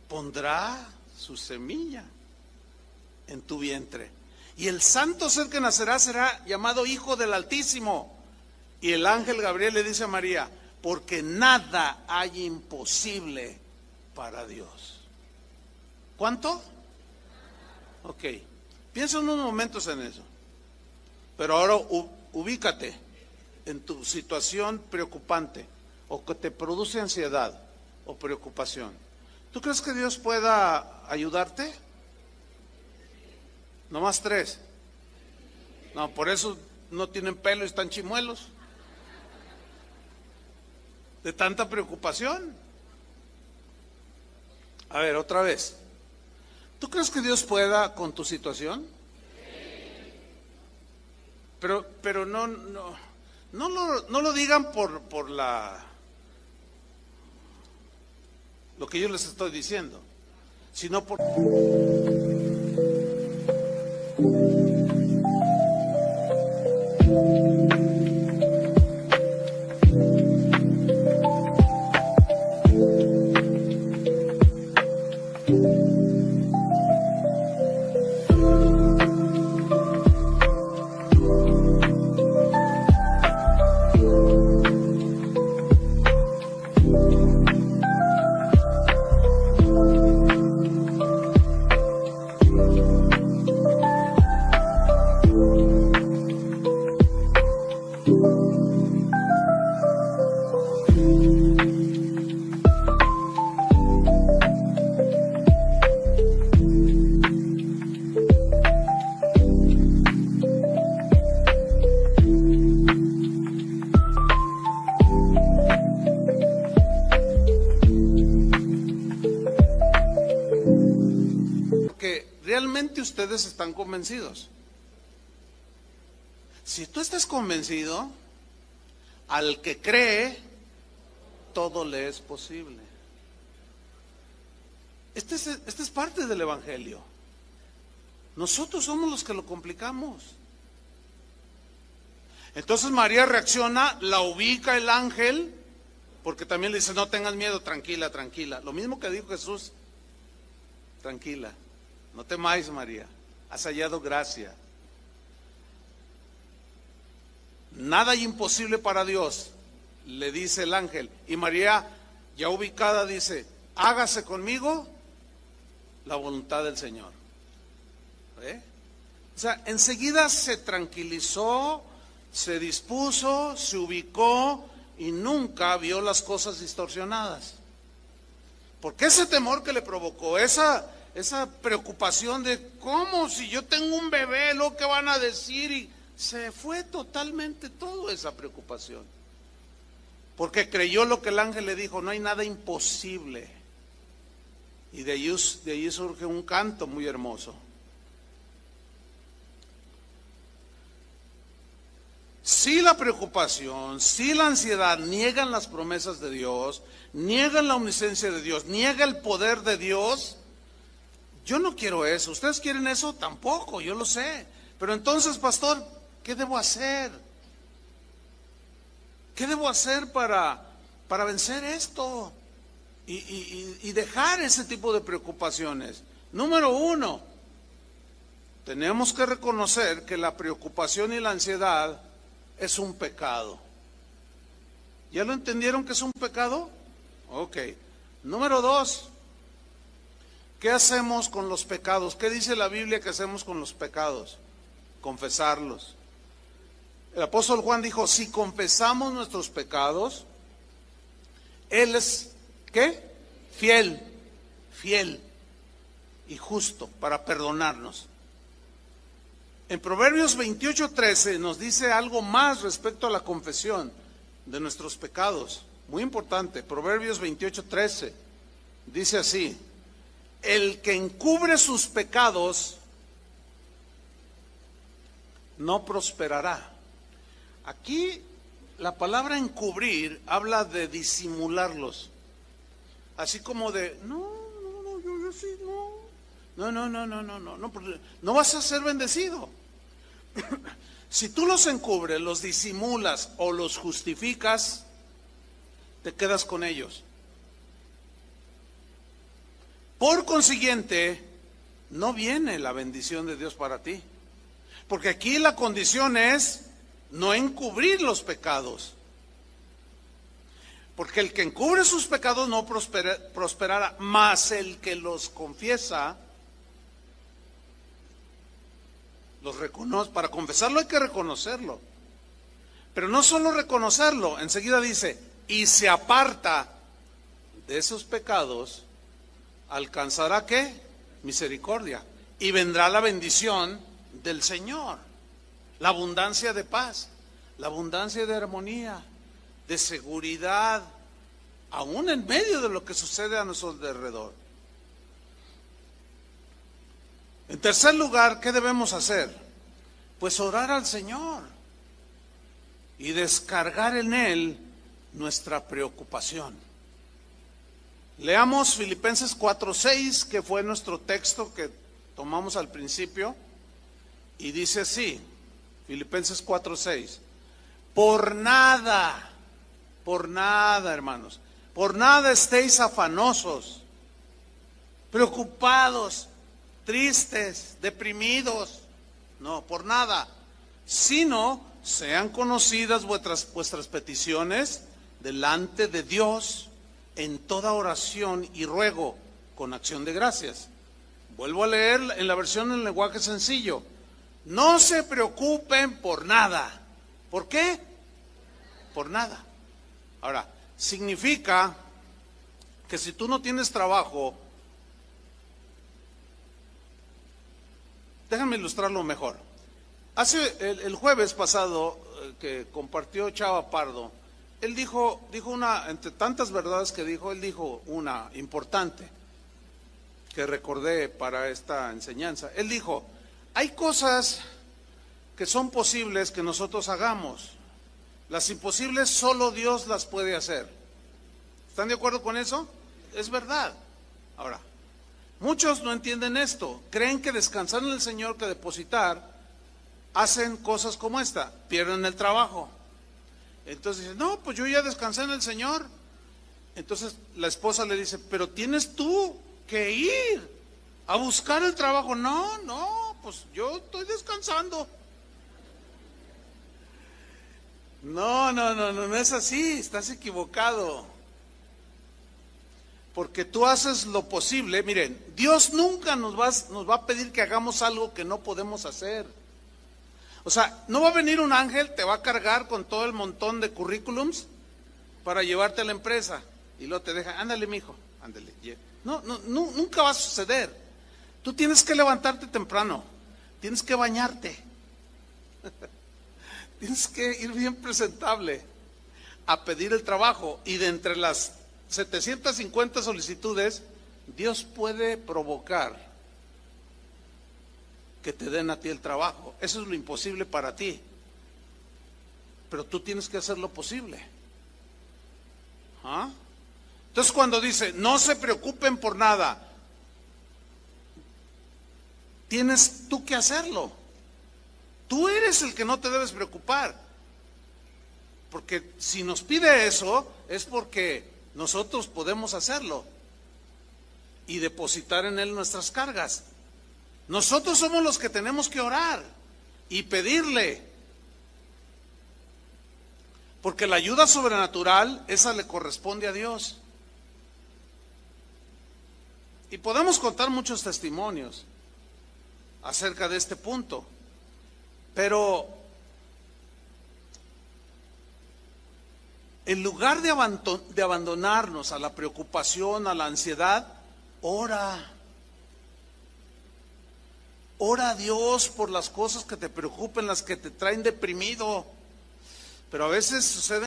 Pondrá su semilla en tu vientre. Y el santo ser que nacerá será llamado Hijo del Altísimo. Y el ángel Gabriel le dice a María, porque nada hay imposible para Dios. ¿Cuánto? Ok, piensa unos momentos en eso. Pero ahora ubícate en tu situación preocupante o que te produce ansiedad o preocupación. ¿Tú crees que Dios pueda ayudarte? Nomás 3. No, por eso no tienen pelo y están chimuelos. De tanta preocupación. A ver, otra vez. ¿Tú crees que Dios pueda con tu situación? Pero no lo digan por lo que yo les estoy diciendo, sino por... ustedes están convencidos. Si tú estás convencido, al que cree, todo le es posible. Esta es parte del Evangelio. Nosotros somos los que lo complicamos. Entonces María reacciona, la ubica el ángel, porque también le dice, no tengas miedo, tranquila, tranquila. Lo mismo que dijo Jesús, tranquila, no temáis, María, has hallado gracia. Nada hay imposible para Dios, le dice el ángel. Y María, ya ubicada, dice, hágase conmigo la voluntad del Señor. O sea, enseguida se tranquilizó, se dispuso, se ubicó y nunca vio las cosas distorsionadas. Porque ese temor que le provocó, esa preocupación de cómo, si yo tengo un bebé, lo que van a decir, y se fue totalmente toda esa preocupación. Porque creyó lo que el ángel le dijo, no hay nada imposible. Y de allí surge un canto muy hermoso. Si la preocupación, si la ansiedad niegan las promesas de Dios, niegan la omnisciencia de Dios, niega el poder de Dios, yo no quiero eso. ¿Ustedes quieren eso? Tampoco, yo lo sé. Pero entonces, pastor, ¿qué debo hacer? ¿Qué debo hacer para vencer esto? Y dejar ese tipo de preocupaciones. Número uno, tenemos que reconocer que la preocupación y la ansiedad es un pecado. ¿Ya lo entendieron que es un pecado? Ok. Número dos, ¿qué hacemos con los pecados? ¿Qué dice la Biblia que hacemos con los pecados? Confesarlos. El apóstol Juan dijo, si confesamos nuestros pecados, Él es, ¿qué? Fiel y justo para perdonarnos. En Proverbios 28:13 nos dice algo más respecto a la confesión de nuestros pecados. Muy importante, Proverbios 28:13 dice así: el que encubre sus pecados no prosperará. Aquí la palabra encubrir habla de disimularlos. Así como de, yo sí, no vas a ser bendecido. Si tú los encubres, los disimulas o los justificas, te quedas con ellos. Por consiguiente, no viene la bendición de Dios para ti. Porque aquí la condición es no encubrir los pecados. Porque el que encubre sus pecados no prosperará, mas el que los confiesa, los reconoce. Para confesarlo hay que reconocerlo. Pero no solo reconocerlo, enseguida dice, y se aparta de esos pecados, alcanzará ¿qué? Misericordia. Y vendrá la bendición del Señor, la abundancia de paz, la abundancia de armonía, de seguridad, aún en medio de lo que sucede a nuestro alrededor. En tercer lugar, ¿qué debemos hacer? Pues orar al Señor y descargar en Él nuestra preocupación. Leamos Filipenses 4:6, que fue nuestro texto que tomamos al principio, y dice así, Filipenses 4:6, por nada, hermanos, por nada estéis afanosos, preocupados, tristes, deprimidos, no, por nada, sino sean conocidas vuestras peticiones delante de Dios en toda oración y ruego con acción de gracias. Vuelvo a leer en la versión en lenguaje sencillo. No se preocupen por nada. ¿Por qué? Por nada. Ahora, significa que si tú no tienes trabajo, déjame ilustrarlo mejor. El jueves pasado que compartió Chava Pardo, él dijo una, entre tantas verdades que dijo, él dijo una importante. que recordé para esta enseñanza. Él dijo, hay cosas que son posibles que nosotros hagamos. Las imposibles solo Dios las puede hacer. ¿Están de acuerdo con eso? Es verdad. Ahora, muchos no entienden esto. Creen que descansar en el Señor, que depositar, hacen cosas como esta, pierden el trabajo. Entonces dicen, no, pues yo ya descansé en el Señor. Entonces la esposa le dice, pero tienes tú que ir a buscar el trabajo. No, pues yo estoy descansando. No es así, estás equivocado. Porque tú haces lo posible. Miren, Dios nunca nos va a pedir que hagamos algo que no podemos hacer. O sea, no va a venir un ángel, te va a cargar con todo el montón de currículums para llevarte a la empresa. Y luego te deja, ándale mijo, ándale. No, nunca va a suceder. Tú tienes que levantarte temprano, tienes que bañarte. Tienes que ir bien presentable a pedir el trabajo, y de entre las 750 solicitudes, Dios puede provocar que te den a ti el trabajo. Eso es lo imposible para ti, pero tú tienes que hacer lo posible. ¿Ah? Entonces cuando dice, no se preocupen por nada, tienes tú que hacerlo. Tú eres el que no te debes preocupar, porque si nos pide eso es porque nosotros podemos hacerlo y depositar en Él nuestras cargas. Nosotros somos los que tenemos que orar y pedirle, porque la ayuda sobrenatural, esa le corresponde a Dios. Y podemos contar muchos testimonios acerca de este punto. Pero en lugar de abandonarnos a la preocupación, a la ansiedad, ora. Ora a Dios por las cosas que te preocupen, las que te traen deprimido. Pero a veces sucede.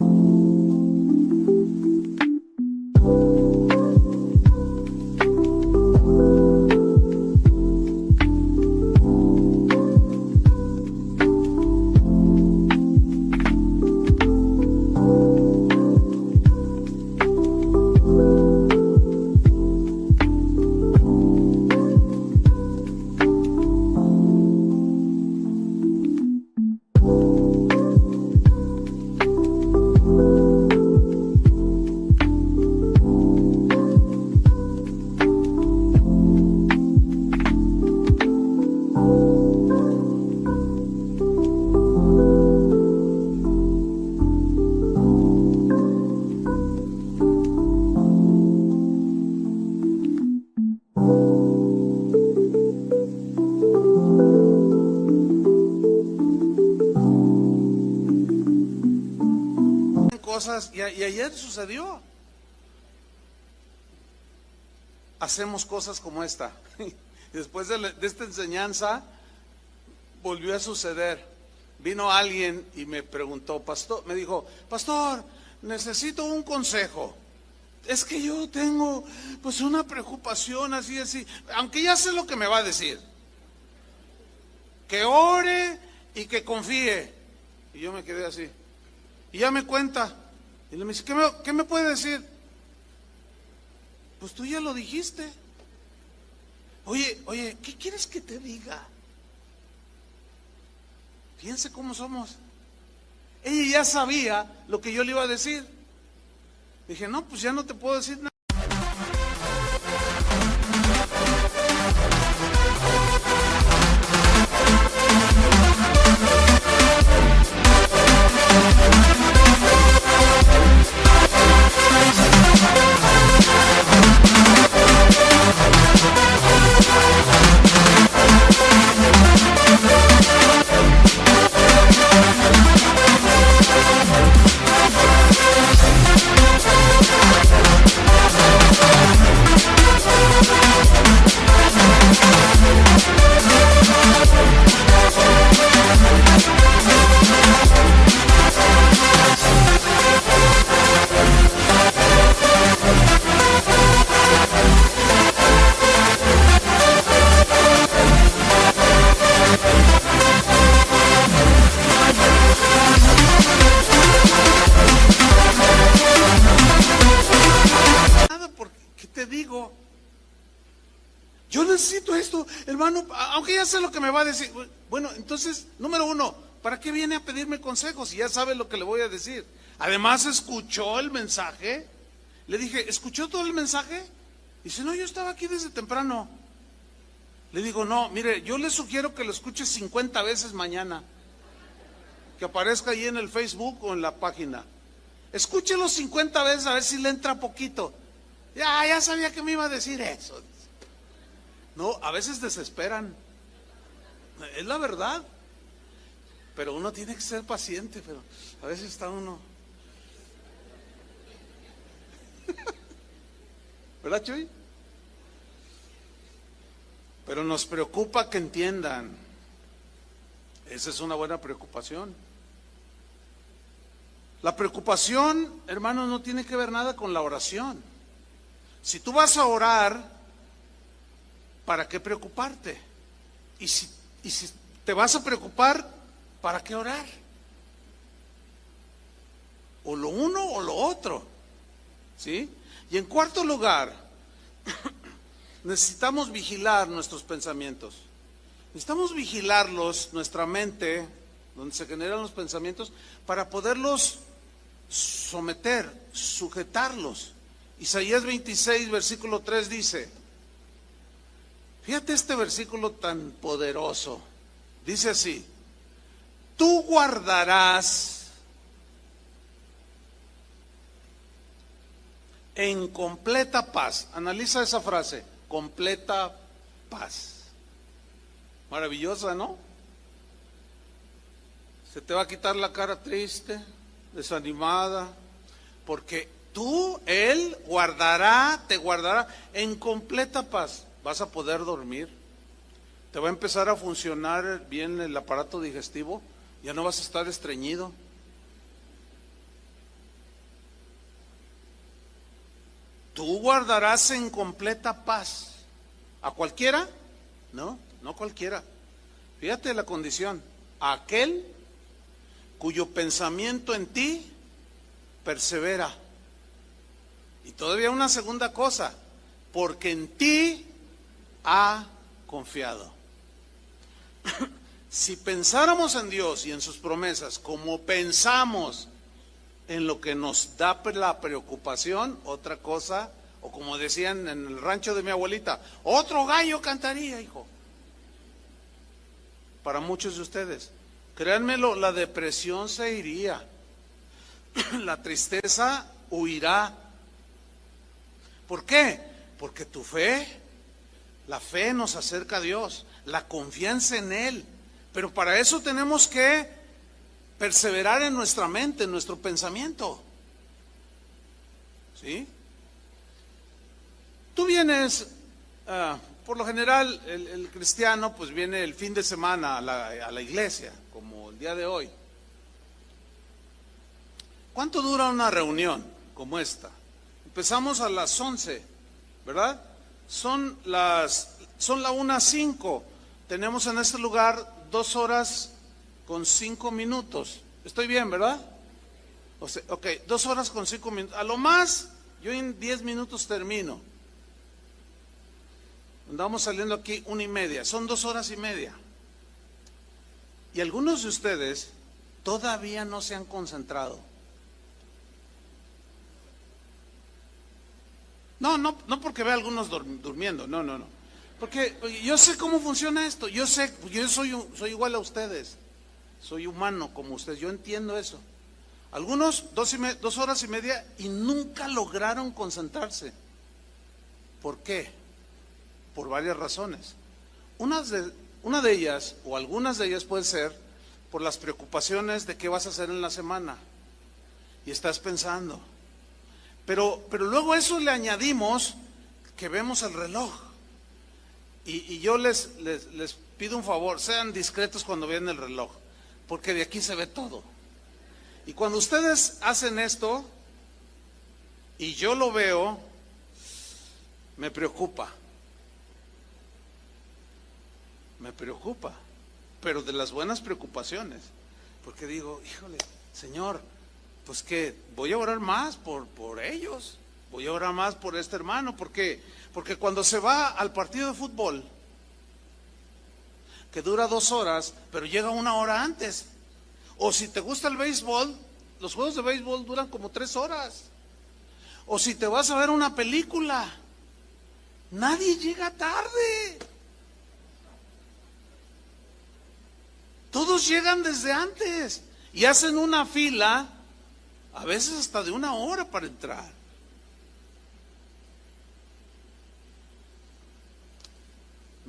Y ayer sucedió. Hacemos cosas como esta. Después de esta enseñanza volvió a suceder. Vino alguien y me preguntó, pastor, me dijo, pastor, necesito un consejo. Es que yo tengo pues una preocupación así, aunque ya sé lo que me va a decir. Que ore y que confíe. Y yo me quedé así. Y ya me cuenta. Y le dice, ¿qué me puede decir? Pues tú ya lo dijiste. Oye, ¿qué quieres que te diga? Fíjense cómo somos. Ella ya sabía lo que yo le iba a decir. Dije, no, pues ya no te puedo decir nada. hermano, aunque ya sé lo que me va a decir. Bueno, entonces, número uno, ¿para qué viene a pedirme consejos si ya sabe lo que le voy a decir? Además, ¿escuchó el mensaje? Le dije, ¿escuchó todo el mensaje? Dice, no, yo estaba aquí desde temprano. Le digo, no, mire, yo le sugiero que lo escuche 50 veces mañana. Que aparezca ahí en el Facebook o en la página. Escúchelo 50 veces a ver si le entra poquito. Ya sabía que me iba a decir eso. No, a veces desesperan. Es la verdad. Pero uno tiene que ser paciente, pero a veces está uno. ¿Verdad, Chuy? Pero nos preocupa que entiendan. Esa es una buena preocupación. La preocupación, hermanos, no tiene que ver nada con la oración. Si tú vas a orar, ¿para qué preocuparte? Y si te vas a preocupar, ¿para qué orar? O lo uno o lo otro. ¿Sí? Y en cuarto lugar, necesitamos vigilar nuestros pensamientos. Necesitamos vigilarlos, nuestra mente, donde se generan los pensamientos, para poderlos someter, sujetarlos. Isaías 26, versículo 3 dice, fíjate este versículo tan poderoso, dice así, tú guardarás en completa paz. Analiza esa frase, completa paz. Maravillosa, ¿no? Se te va a quitar la cara triste, desanimada, porque Él te guardará en completa paz. Vas a poder dormir, te va a empezar a funcionar bien el aparato digestivo, ya no vas a estar estreñido. Tú guardarás en completa paz. ¿A cualquiera? No cualquiera. Fíjate la condición. Aquel cuyo pensamiento en ti persevera. Y todavía una segunda cosa, porque en ti ha confiado. Si pensáramos en Dios y en sus promesas como pensamos en lo que nos da la preocupación, otra cosa, o como decían en el rancho de mi abuelita, otro gallo cantaría, hijo. Para muchos de ustedes, créanmelo, la depresión se iría, la tristeza huirá. ¿Por qué? Porque tu fe, la fe nos acerca a Dios, la confianza en Él. Pero para eso tenemos que perseverar en nuestra mente, en nuestro pensamiento. ¿Sí? Tú vienes, por lo general, el cristiano pues viene el fin de semana a la iglesia, como el día de hoy. ¿Cuánto dura una reunión como esta? Empezamos a las 11, ¿verdad? Son la 1:05. Tenemos en este lugar 2 horas con 5 minutos. Estoy bien, ¿verdad? O sea, ok, 2 horas con 5 minutos. A lo más, yo en 10 minutos termino. Andamos saliendo aquí 1:30. Son 2 horas y media. Y algunos de ustedes todavía no se han concentrado. No porque vea a algunos durmiendo, no. Porque yo sé cómo funciona esto, yo soy igual a ustedes, soy humano como ustedes, yo entiendo eso. Algunos 2 horas y media y nunca lograron concentrarse. ¿Por qué? Por varias razones. Una de ellas, o algunas de ellas puede ser por las preocupaciones de qué vas a hacer en la semana. Y estás pensando. Pero luego a eso le añadimos que vemos el reloj. Y yo les pido un favor, sean discretos cuando vean el reloj, porque de aquí se ve todo. Y cuando ustedes hacen esto, y yo lo veo, me preocupa. Pero de las buenas preocupaciones. Porque digo, híjole, Señor, pues que voy a orar más por ellos, voy a orar más por este hermano, porque cuando se va al partido de fútbol, que dura 2 horas, pero llega 1 hora antes. O si te gusta el béisbol, los juegos de béisbol duran como 3 horas. O si te vas a ver una película, nadie llega tarde. Todos llegan desde antes y hacen una fila, a veces hasta de 1 hora para entrar.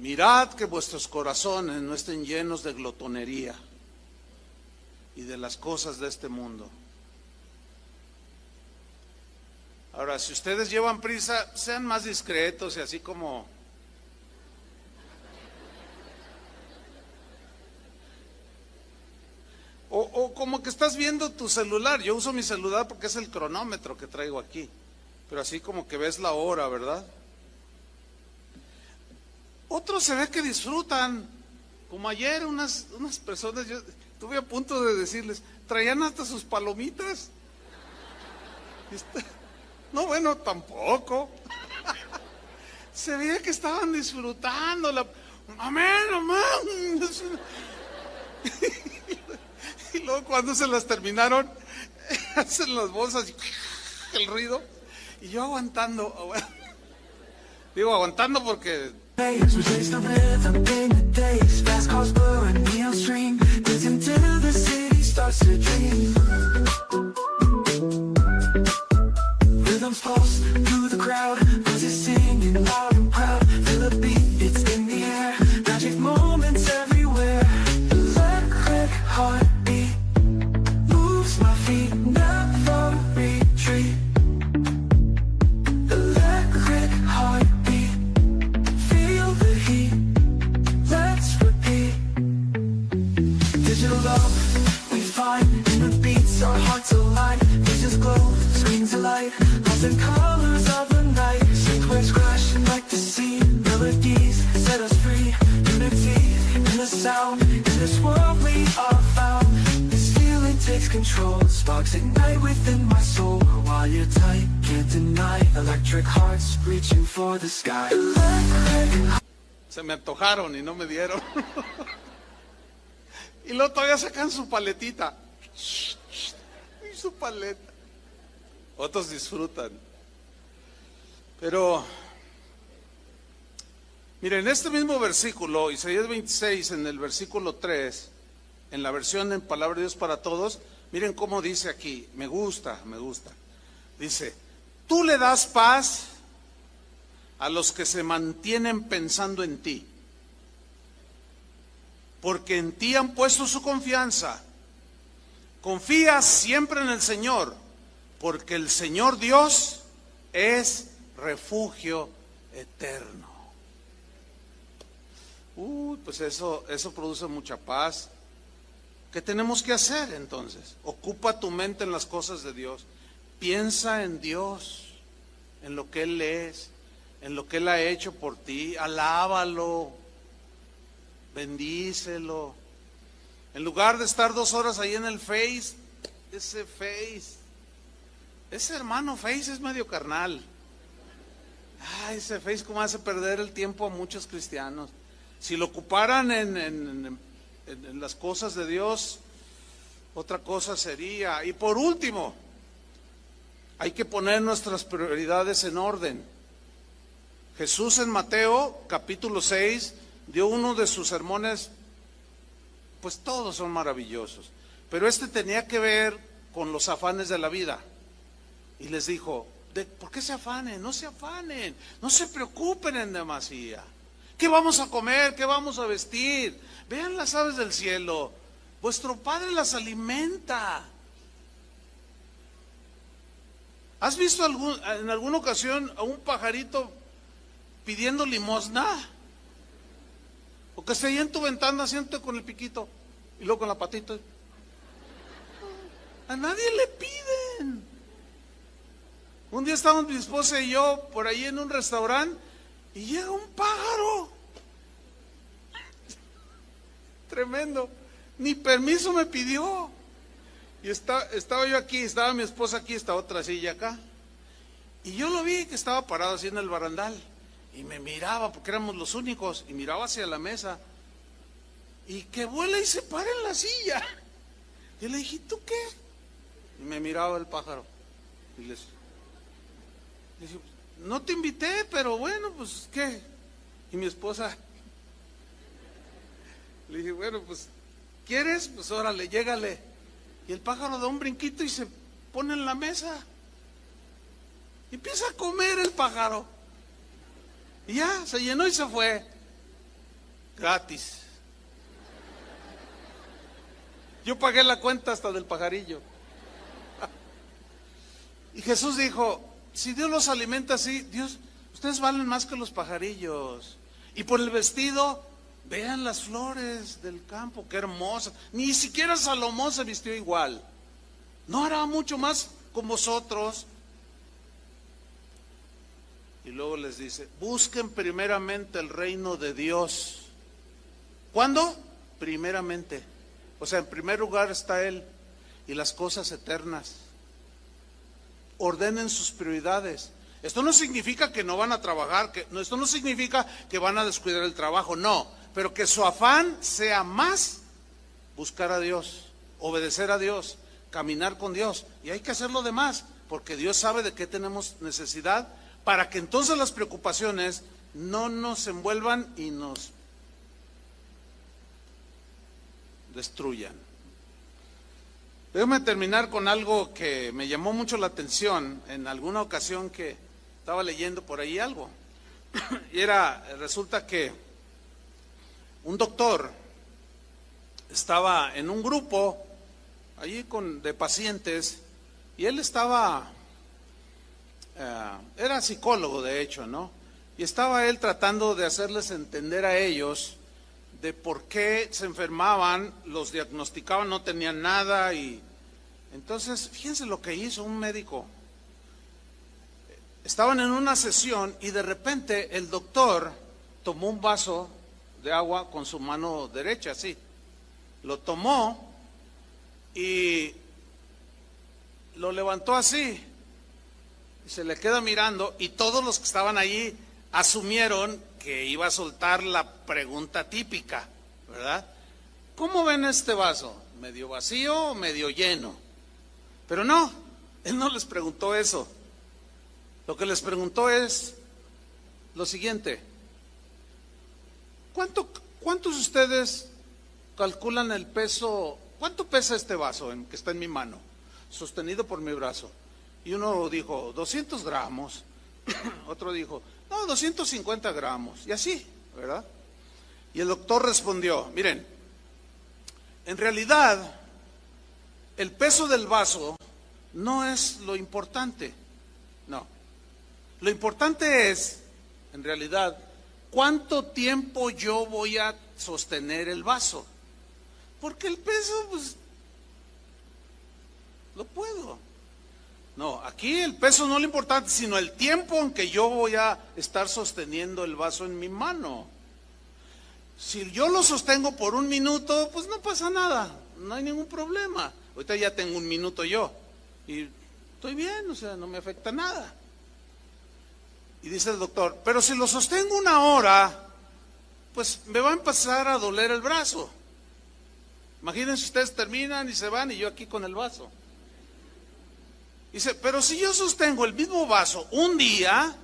Mirad que vuestros corazones no estén llenos de glotonería y de las cosas de este mundo. Ahora, si ustedes llevan prisa, sean más discretos y así como... O como que estás viendo tu celular. Yo uso mi celular porque es el cronómetro que traigo aquí. Pero así como que ves la hora, ¿verdad? Otros se ve que disfrutan. Como ayer unas personas, yo estuve a punto de decirles, traían hasta sus palomitas. No, bueno, tampoco. Se veía que estaban disfrutando. Amén, amén. Y luego cuando se las terminaron, hacen las bolsas y el ruido. Y yo aguantando. Digo, aguantando porque... Rhythms pulse through the crowd, voices singing loud and proud. Feel the beat, it's in the air. Magic moments everywhere. Electric heartbeat moves my feet, never retreat. Electric heartbeat, feel the heat. Let's repeat. Digital love we find in the beats, our hearts align. Visions glow, screens alight. The colors of the night, sync waves crashing like the sea. Melodies set us free, unity in the sound. In this world we are found. This feeling takes control, sparks ignite within my soul. While you're tight, can't deny. Electric hearts reaching for the sky. Electric... Se me antojaron y no me dieron. Y luego todavía sacan su paletita. Y su paleta. Otros disfrutan. Pero, miren, en este mismo versículo, Isaías 26, en el versículo 3, en la versión en Palabra de Dios para Todos, miren cómo dice aquí, me gusta. Dice, tú le das paz a los que se mantienen pensando en ti, porque en ti han puesto su confianza. Confía siempre en el Señor, porque el Señor Dios es refugio eterno. Pues eso produce mucha paz. ¿Qué tenemos que hacer entonces? Ocupa tu mente en las cosas de Dios. Piensa en Dios, en lo que Él es, en lo que Él ha hecho por ti. Alábalo, bendícelo. En lugar de estar 2 horas ahí en el Face, ese hermano Face es medio carnal. Ese Face como hace perder el tiempo a muchos cristianos. Si lo ocuparan en las cosas de Dios, otra cosa sería. Y por último, hay que poner nuestras prioridades en orden. Jesús en Mateo capítulo 6 dio uno de sus sermones, pues todos son maravillosos, pero este tenía que ver con los afanes de la vida. Y les dijo, ¿por qué se afanen? No se afanen, no se preocupen en demasía. ¿Qué vamos a comer? ¿Qué vamos a vestir? Vean las aves del cielo, vuestro Padre las alimenta. ¿Has visto en alguna ocasión a un pajarito pidiendo limosna? O que esté ahí en tu ventana, siente con el piquito y luego con la patita. A nadie le piden. Un día estábamos mi esposa y yo por ahí en un restaurante y llega un pájaro. Tremendo. Ni permiso me pidió. Y estaba yo aquí, estaba mi esposa aquí, esta otra silla acá. Y yo lo vi que estaba parado así en el barandal. Y me miraba porque éramos los únicos. Y miraba hacia la mesa. y que vuela y se para en la silla. Y le dije, ¿tú qué? Y me miraba el pájaro. Y le dije, no te invité, pero bueno, pues, ¿qué? Y mi esposa, le dije, bueno, pues, ¿quieres? Pues órale, llégale. Y el pájaro da un brinquito y se pone en la mesa. Y empieza a comer el pájaro. Y ya, se llenó y se fue. Gratis. Yo pagué la cuenta hasta del pajarillo. Y Jesús dijo, si Dios los alimenta así, Dios, ustedes valen más que los pajarillos. Y por el vestido, vean las flores del campo, qué hermosas. Ni siquiera Salomón se vistió igual. ¿No hará mucho más con vosotros? Y luego les dice, busquen primeramente el reino de Dios. ¿Cuándo? Primeramente. O sea, en primer lugar está Él y las cosas eternas. Ordenen sus prioridades. Esto no significa que no van a trabajar, esto no significa que van a descuidar el trabajo, no. Pero que su afán sea más buscar a Dios, obedecer a Dios, caminar con Dios. Y hay que hacer lo demás, porque Dios sabe de qué tenemos necesidad, para que entonces las preocupaciones no nos envuelvan y nos destruyan. Déjame terminar con algo que me llamó mucho la atención en alguna ocasión que estaba leyendo por ahí algo. Y resulta que un doctor estaba en un grupo allí de pacientes y él era psicólogo de hecho, ¿no? Y estaba él tratando de hacerles entender a ellos de por qué se enfermaban, los diagnosticaban, no tenían nada. Y entonces, fíjense lo que hizo un médico. Estaban en una sesión y de repente el doctor tomó un vaso de agua con su mano derecha, así. Lo tomó y lo levantó así. Y se le queda mirando y todos los que estaban allí asumieron que iba a soltar la pregunta típica, ¿verdad? ¿Cómo ven este vaso? ¿Medio vacío o medio lleno? Pero no, él no les preguntó eso. Lo que les preguntó es lo siguiente: ¿cuántos de ustedes calculan el peso? ¿Cuánto pesa este vaso que está en mi mano, sostenido por mi brazo? Y uno dijo, 200 gramos. Otro dijo, no, 250 gramos. Y así, ¿verdad? Y el doctor respondió, miren, en realidad, el peso del vaso no es lo importante. No. Lo importante es, en realidad, cuánto tiempo yo voy a sostener el vaso. Porque el peso, pues, lo puedo. No, aquí el peso no es lo importante, sino el tiempo en que yo voy a estar sosteniendo el vaso en mi mano. Si yo lo sostengo por 1 minuto, pues no pasa nada, no hay ningún problema. Ahorita ya tengo 1 minuto yo y estoy bien, o sea, no me afecta nada. Y dice el doctor, pero si lo sostengo 1 hora, pues me va a empezar a doler el brazo. Imagínense, ustedes terminan y se van y yo aquí con el vaso. Dice, pero si yo sostengo el mismo vaso 1 día,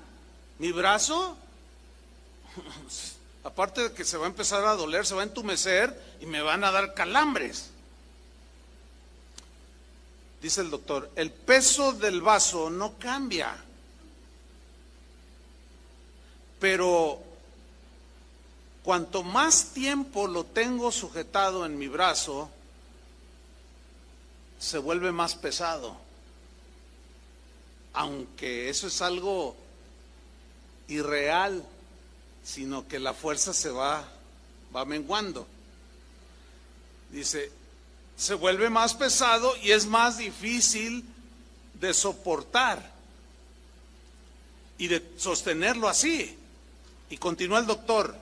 mi brazo, aparte de que se va a empezar a doler, se va a entumecer y me van a dar calambres. Dice el doctor, el peso del vaso no cambia, pero cuanto más tiempo lo tengo sujetado en mi brazo, se vuelve más pesado. Aunque eso es algo irreal, sino que la fuerza se va menguando. Dice, se vuelve más pesado y es más difícil de soportar y de sostenerlo así. Y continúa el doctor,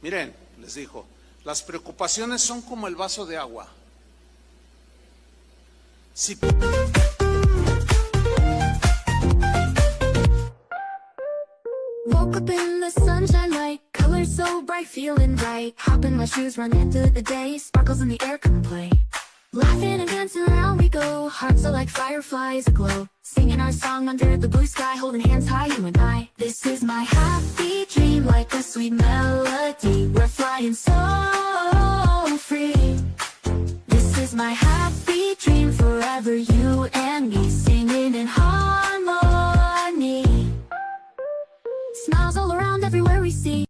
miren, les dijo, las preocupaciones son como el vaso de agua. Si Woke up in the sunshine light, colored colors so bright, feeling right. Hop in my shoes, run into the day. Sparkles in the air, come and play. Laughing and dancing around we go. Hearts are like fireflies aglow. Singing our song under the blue sky, holding hands high, you and I. This is my happy dream, like a sweet melody. We're flying so free. This is my happy dream, forever you and me, singing in harmony. Smiles all around everywhere we see.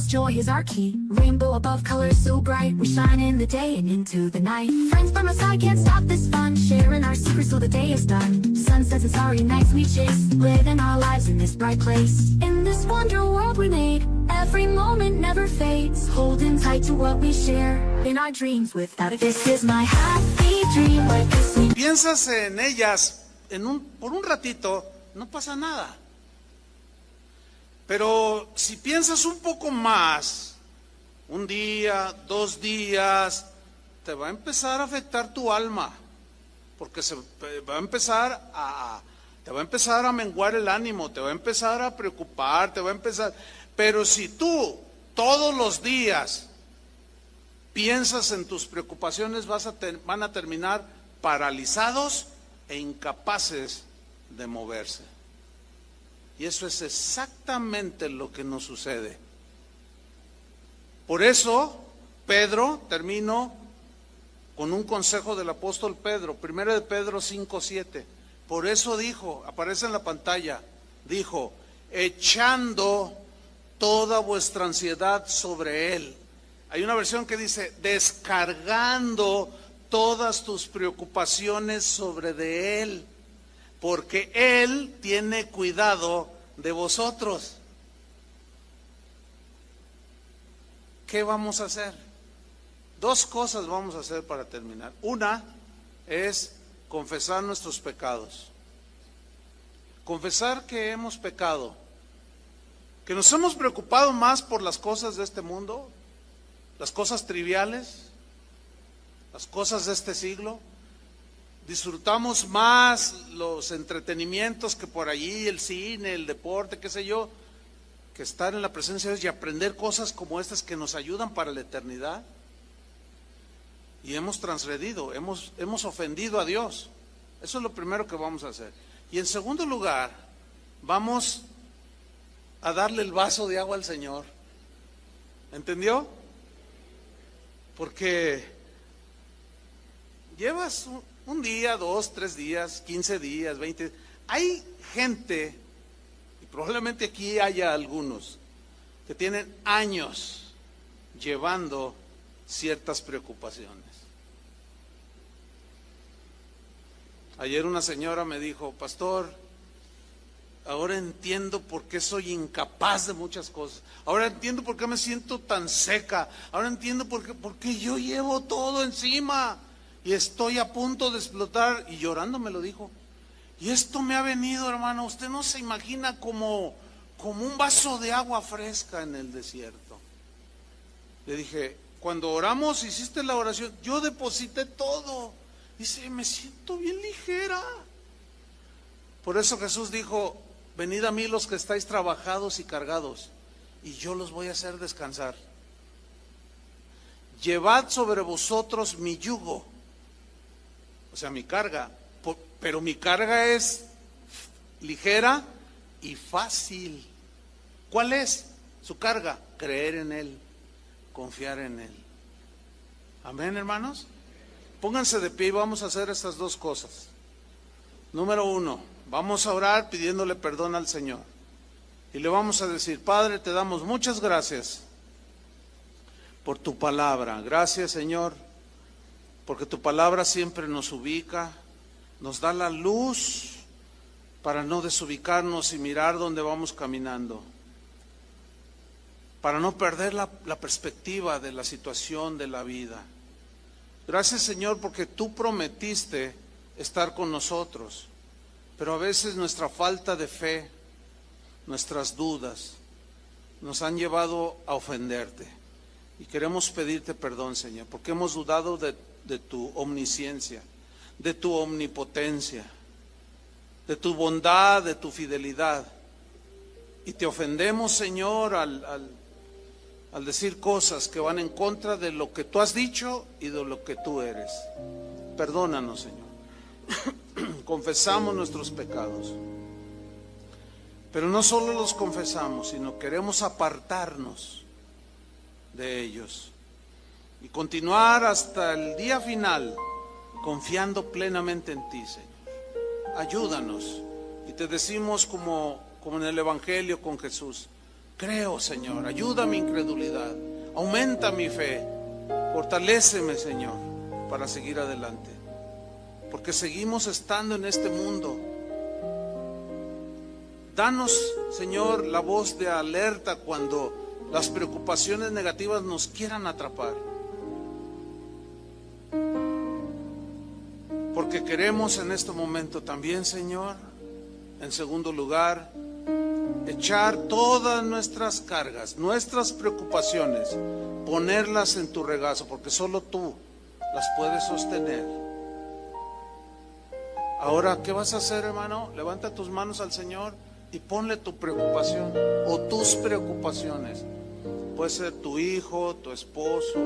Joy is our key. Rainbow above, colors so bright. We shine in the day and into the night. Friends by my side, can't stop this fun. Sharing our secrets till the day is done. Sunsets and starry nights we chase. Living our lives in this bright place. In this wonder world we made. Every moment never fades. Holding tight to what we share. In our dreams without it. This is my happy dream. Like this. Piensas en ellas por un ratito, no pasa nada. Pero si piensas un poco más, un día, 2 días, te va a empezar a afectar tu alma, porque te va a empezar a menguar el ánimo, te va a empezar a preocupar, pero si tú todos los días piensas en tus preocupaciones, van a terminar paralizados e incapaces de moverse. Y eso es exactamente lo que nos sucede. Por eso, termino con un consejo del apóstol Pedro, 1 de Pedro 5:7. Por eso dijo, aparece en la pantalla, dijo, echando toda vuestra ansiedad sobre Él. Hay una versión que dice, descargando todas tus preocupaciones sobre de Él, porque Él tiene cuidado de vosotros. ¿Qué vamos a hacer? 2 cosas vamos a hacer para terminar. Una es confesar nuestros pecados. Confesar que hemos pecado, que nos hemos preocupado más por las cosas de este mundo, las cosas triviales, las cosas de este siglo. Disfrutamos más los entretenimientos que por allí, el cine, el deporte, qué sé yo, que estar en la presencia de Dios y aprender cosas como estas que nos ayudan para la eternidad. Y hemos transgredido, hemos ofendido a Dios. Eso es lo primero que vamos a hacer. Y en segundo lugar, vamos a darle el vaso de agua al Señor. ¿Entendió? Porque llevas un día, 2, 3 días, 15 días, 20. Hay gente, y probablemente aquí haya algunos, que tienen años llevando ciertas preocupaciones. Ayer una señora me dijo, pastor, ahora entiendo por qué soy incapaz de muchas cosas. Ahora entiendo por qué me siento tan seca. Ahora entiendo por qué yo llevo todo encima. Y estoy a punto de explotar, y llorando me lo dijo. Y esto me ha venido, hermano, usted no se imagina como un vaso de agua fresca en el desierto. Le dije, cuando oramos, hiciste la oración, yo deposité todo. Dice, me siento bien ligera. Por eso Jesús dijo, venid a mí los que estáis trabajados y cargados, y yo los voy a hacer descansar. Llevad sobre vosotros mi yugo. O sea, mi carga, pero mi carga es ligera y fácil. ¿Cuál es? Su carga, creer en Él, confiar en Él. Amén, hermanos. Pónganse de pie y vamos a hacer estas dos cosas. Número 1, vamos a orar pidiéndole perdón al Señor. Y le vamos a decir: Padre, te damos muchas gracias por tu palabra. Gracias, Señor, porque tu palabra siempre nos ubica, nos da la luz para no desubicarnos y mirar dónde vamos caminando, para no perder la perspectiva de la situación de la vida. Gracias, Señor, porque tú prometiste estar con nosotros, pero a veces nuestra falta de fe, nuestras dudas, nos han llevado a ofenderte. Y queremos pedirte perdón, Señor, porque hemos dudado de tu omnisciencia, de tu omnipotencia, de tu bondad, de tu fidelidad. Y te ofendemos, Señor, al decir cosas que van en contra de lo que tú has dicho y de lo que tú eres. Perdónanos, Señor. Confesamos nuestros pecados. Pero no solo los confesamos, sino queremos apartarnos de ellos y continuar hasta el día final confiando plenamente en ti, Señor. Ayúdanos. Y te decimos como en el Evangelio con Jesús: creo, Señor, ayuda mi incredulidad, aumenta mi fe, fortaléceme, Señor, para seguir adelante, porque seguimos estando en este mundo. Danos, Señor, la voz de alerta cuando las preocupaciones negativas nos quieran atrapar, porque queremos en este momento también, Señor, en segundo lugar, echar todas nuestras cargas, nuestras preocupaciones, ponerlas en tu regazo, porque solo tú las puedes sostener. Ahora, ¿qué vas a hacer, hermano? Levanta tus manos al Señor y ponle tu preocupación o tus preocupaciones. Puede ser tu hijo, tu esposo.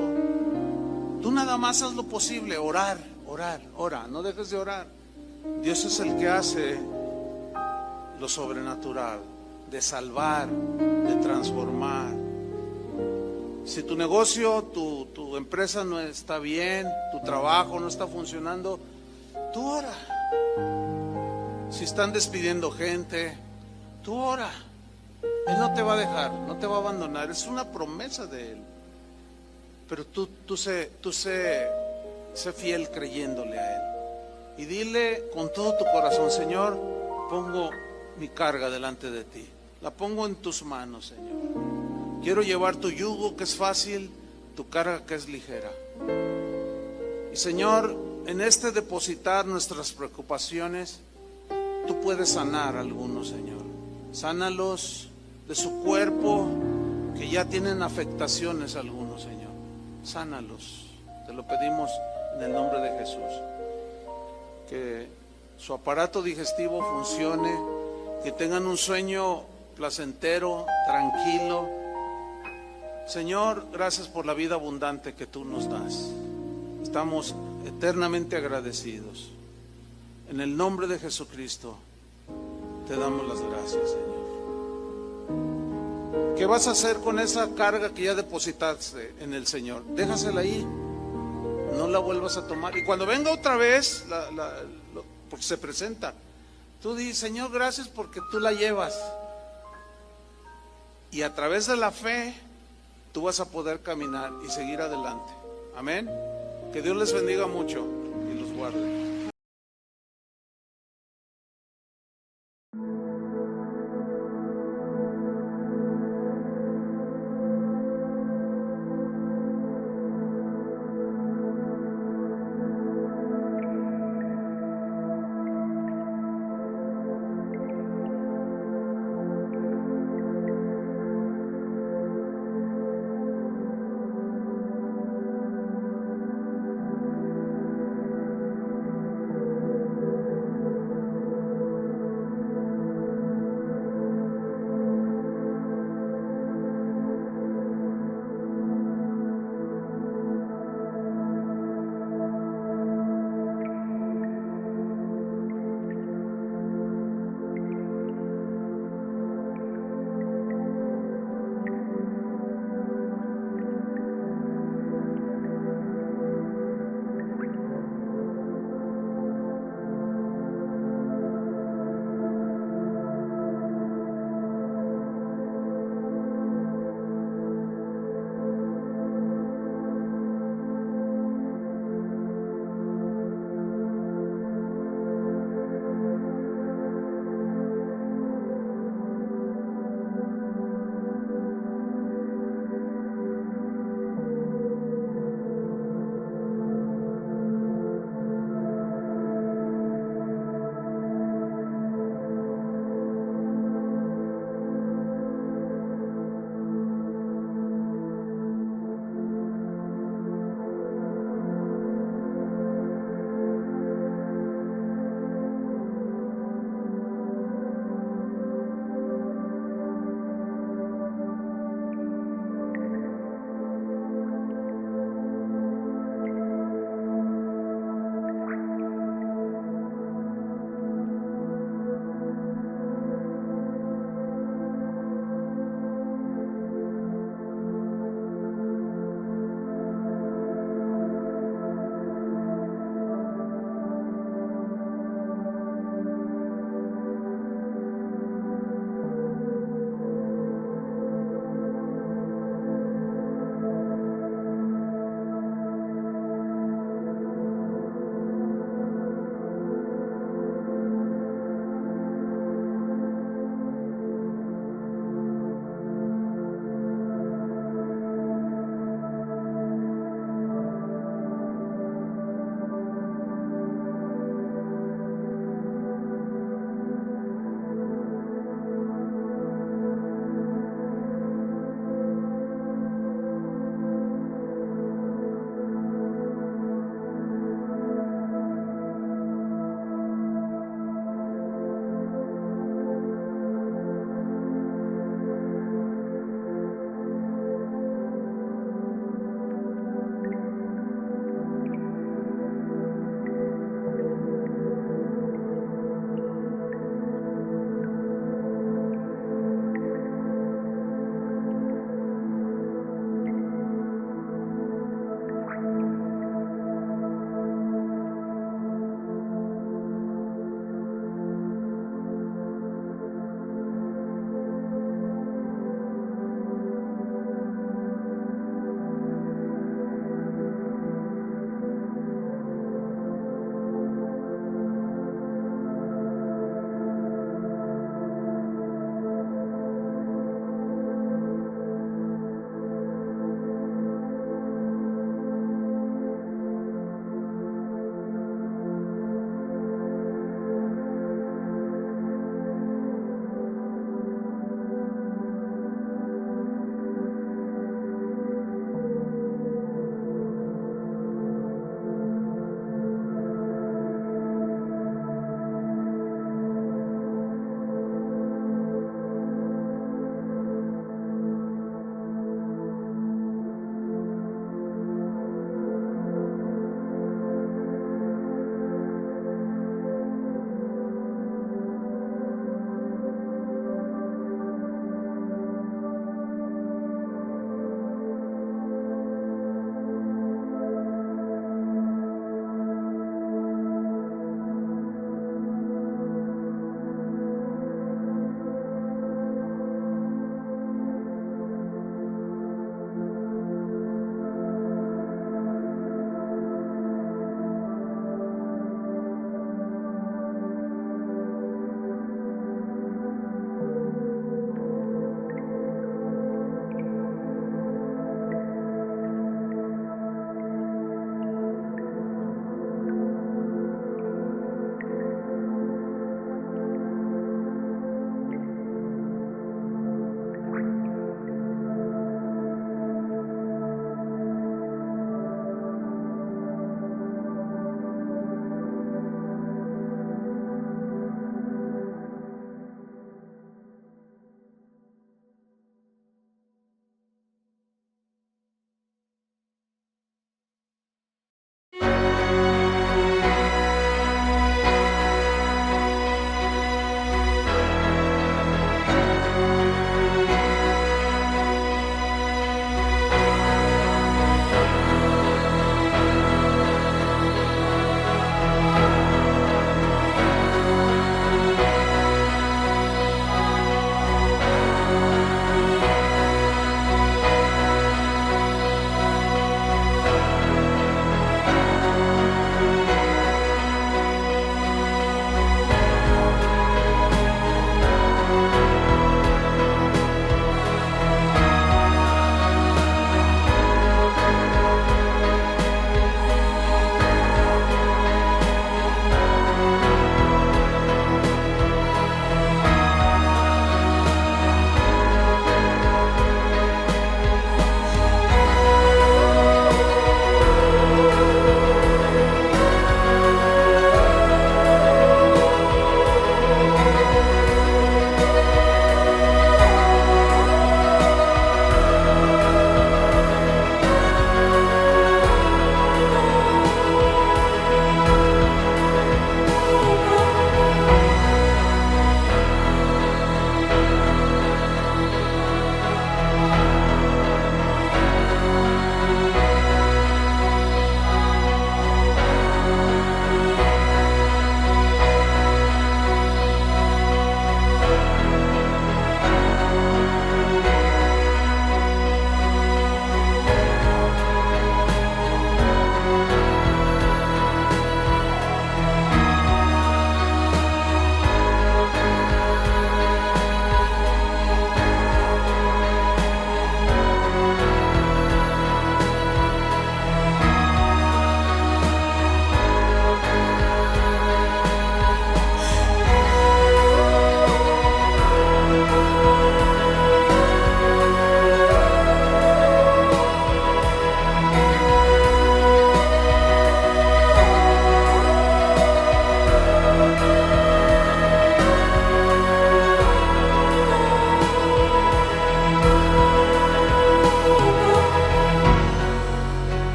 Tú nada más haz lo posible, ora, no dejes de orar. Dios es el que hace lo sobrenatural, de salvar, de transformar. Si tu negocio, tu empresa no está bien, tu trabajo no está funcionando, tú ora. Si están despidiendo gente, tú ora. Él no te va a dejar, no te va a abandonar, es una promesa de Él. Pero tú sé fiel creyéndole a Él. Y dile con todo tu corazón: Señor, pongo mi carga delante de ti, la pongo en tus manos, Señor. Quiero llevar tu yugo, que es fácil, tu carga, que es ligera. Y Señor, en este depositar nuestras preocupaciones, tú puedes sanar a algunos, Señor. Sánalos de su cuerpo, que ya tienen afectaciones algunos, Señor. Sánalos, te lo pedimos en el nombre de Jesús. Que su aparato digestivo funcione, que tengan un sueño placentero, tranquilo. Señor, gracias por la vida abundante que tú nos das. Estamos eternamente agradecidos. En el nombre de Jesucristo te damos las gracias, Señor. ¿Qué vas a hacer con esa carga que ya depositaste en el Señor? Déjasela ahí, no la vuelvas a tomar. Y cuando venga otra vez, porque se presenta, tú di: Señor, gracias porque tú la llevas. Y a través de la fe, tú vas a poder caminar y seguir adelante. Amén. Que Dios les bendiga mucho y los guarde.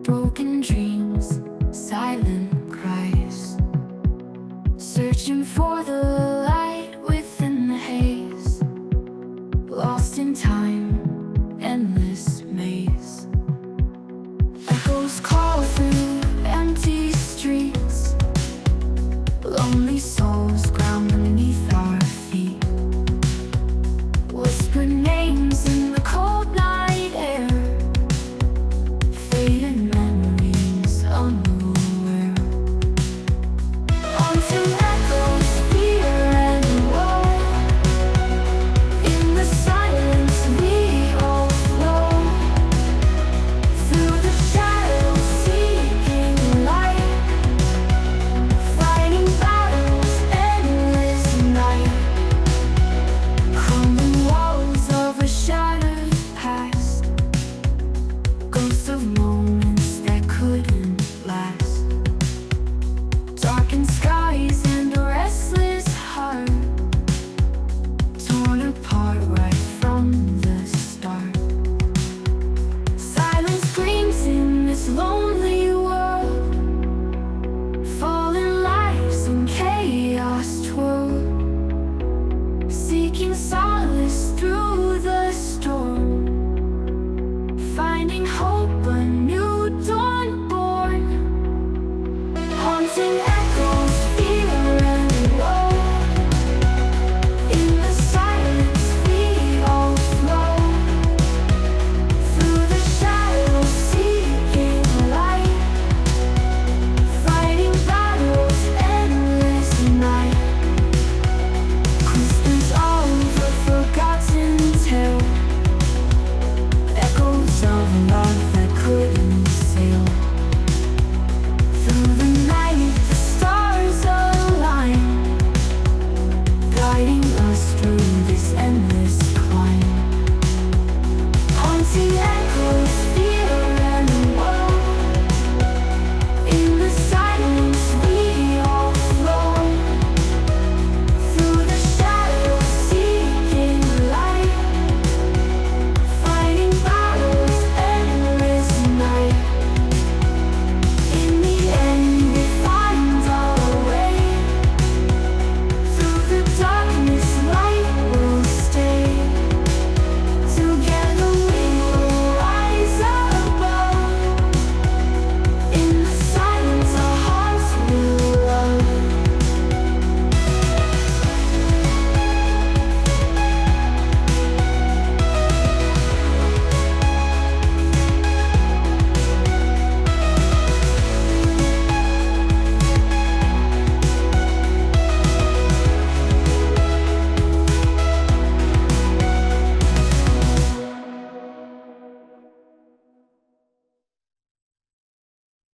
broken dreams, silent cries, searching for the light within the haze, lost in time, endless maze. Echoes call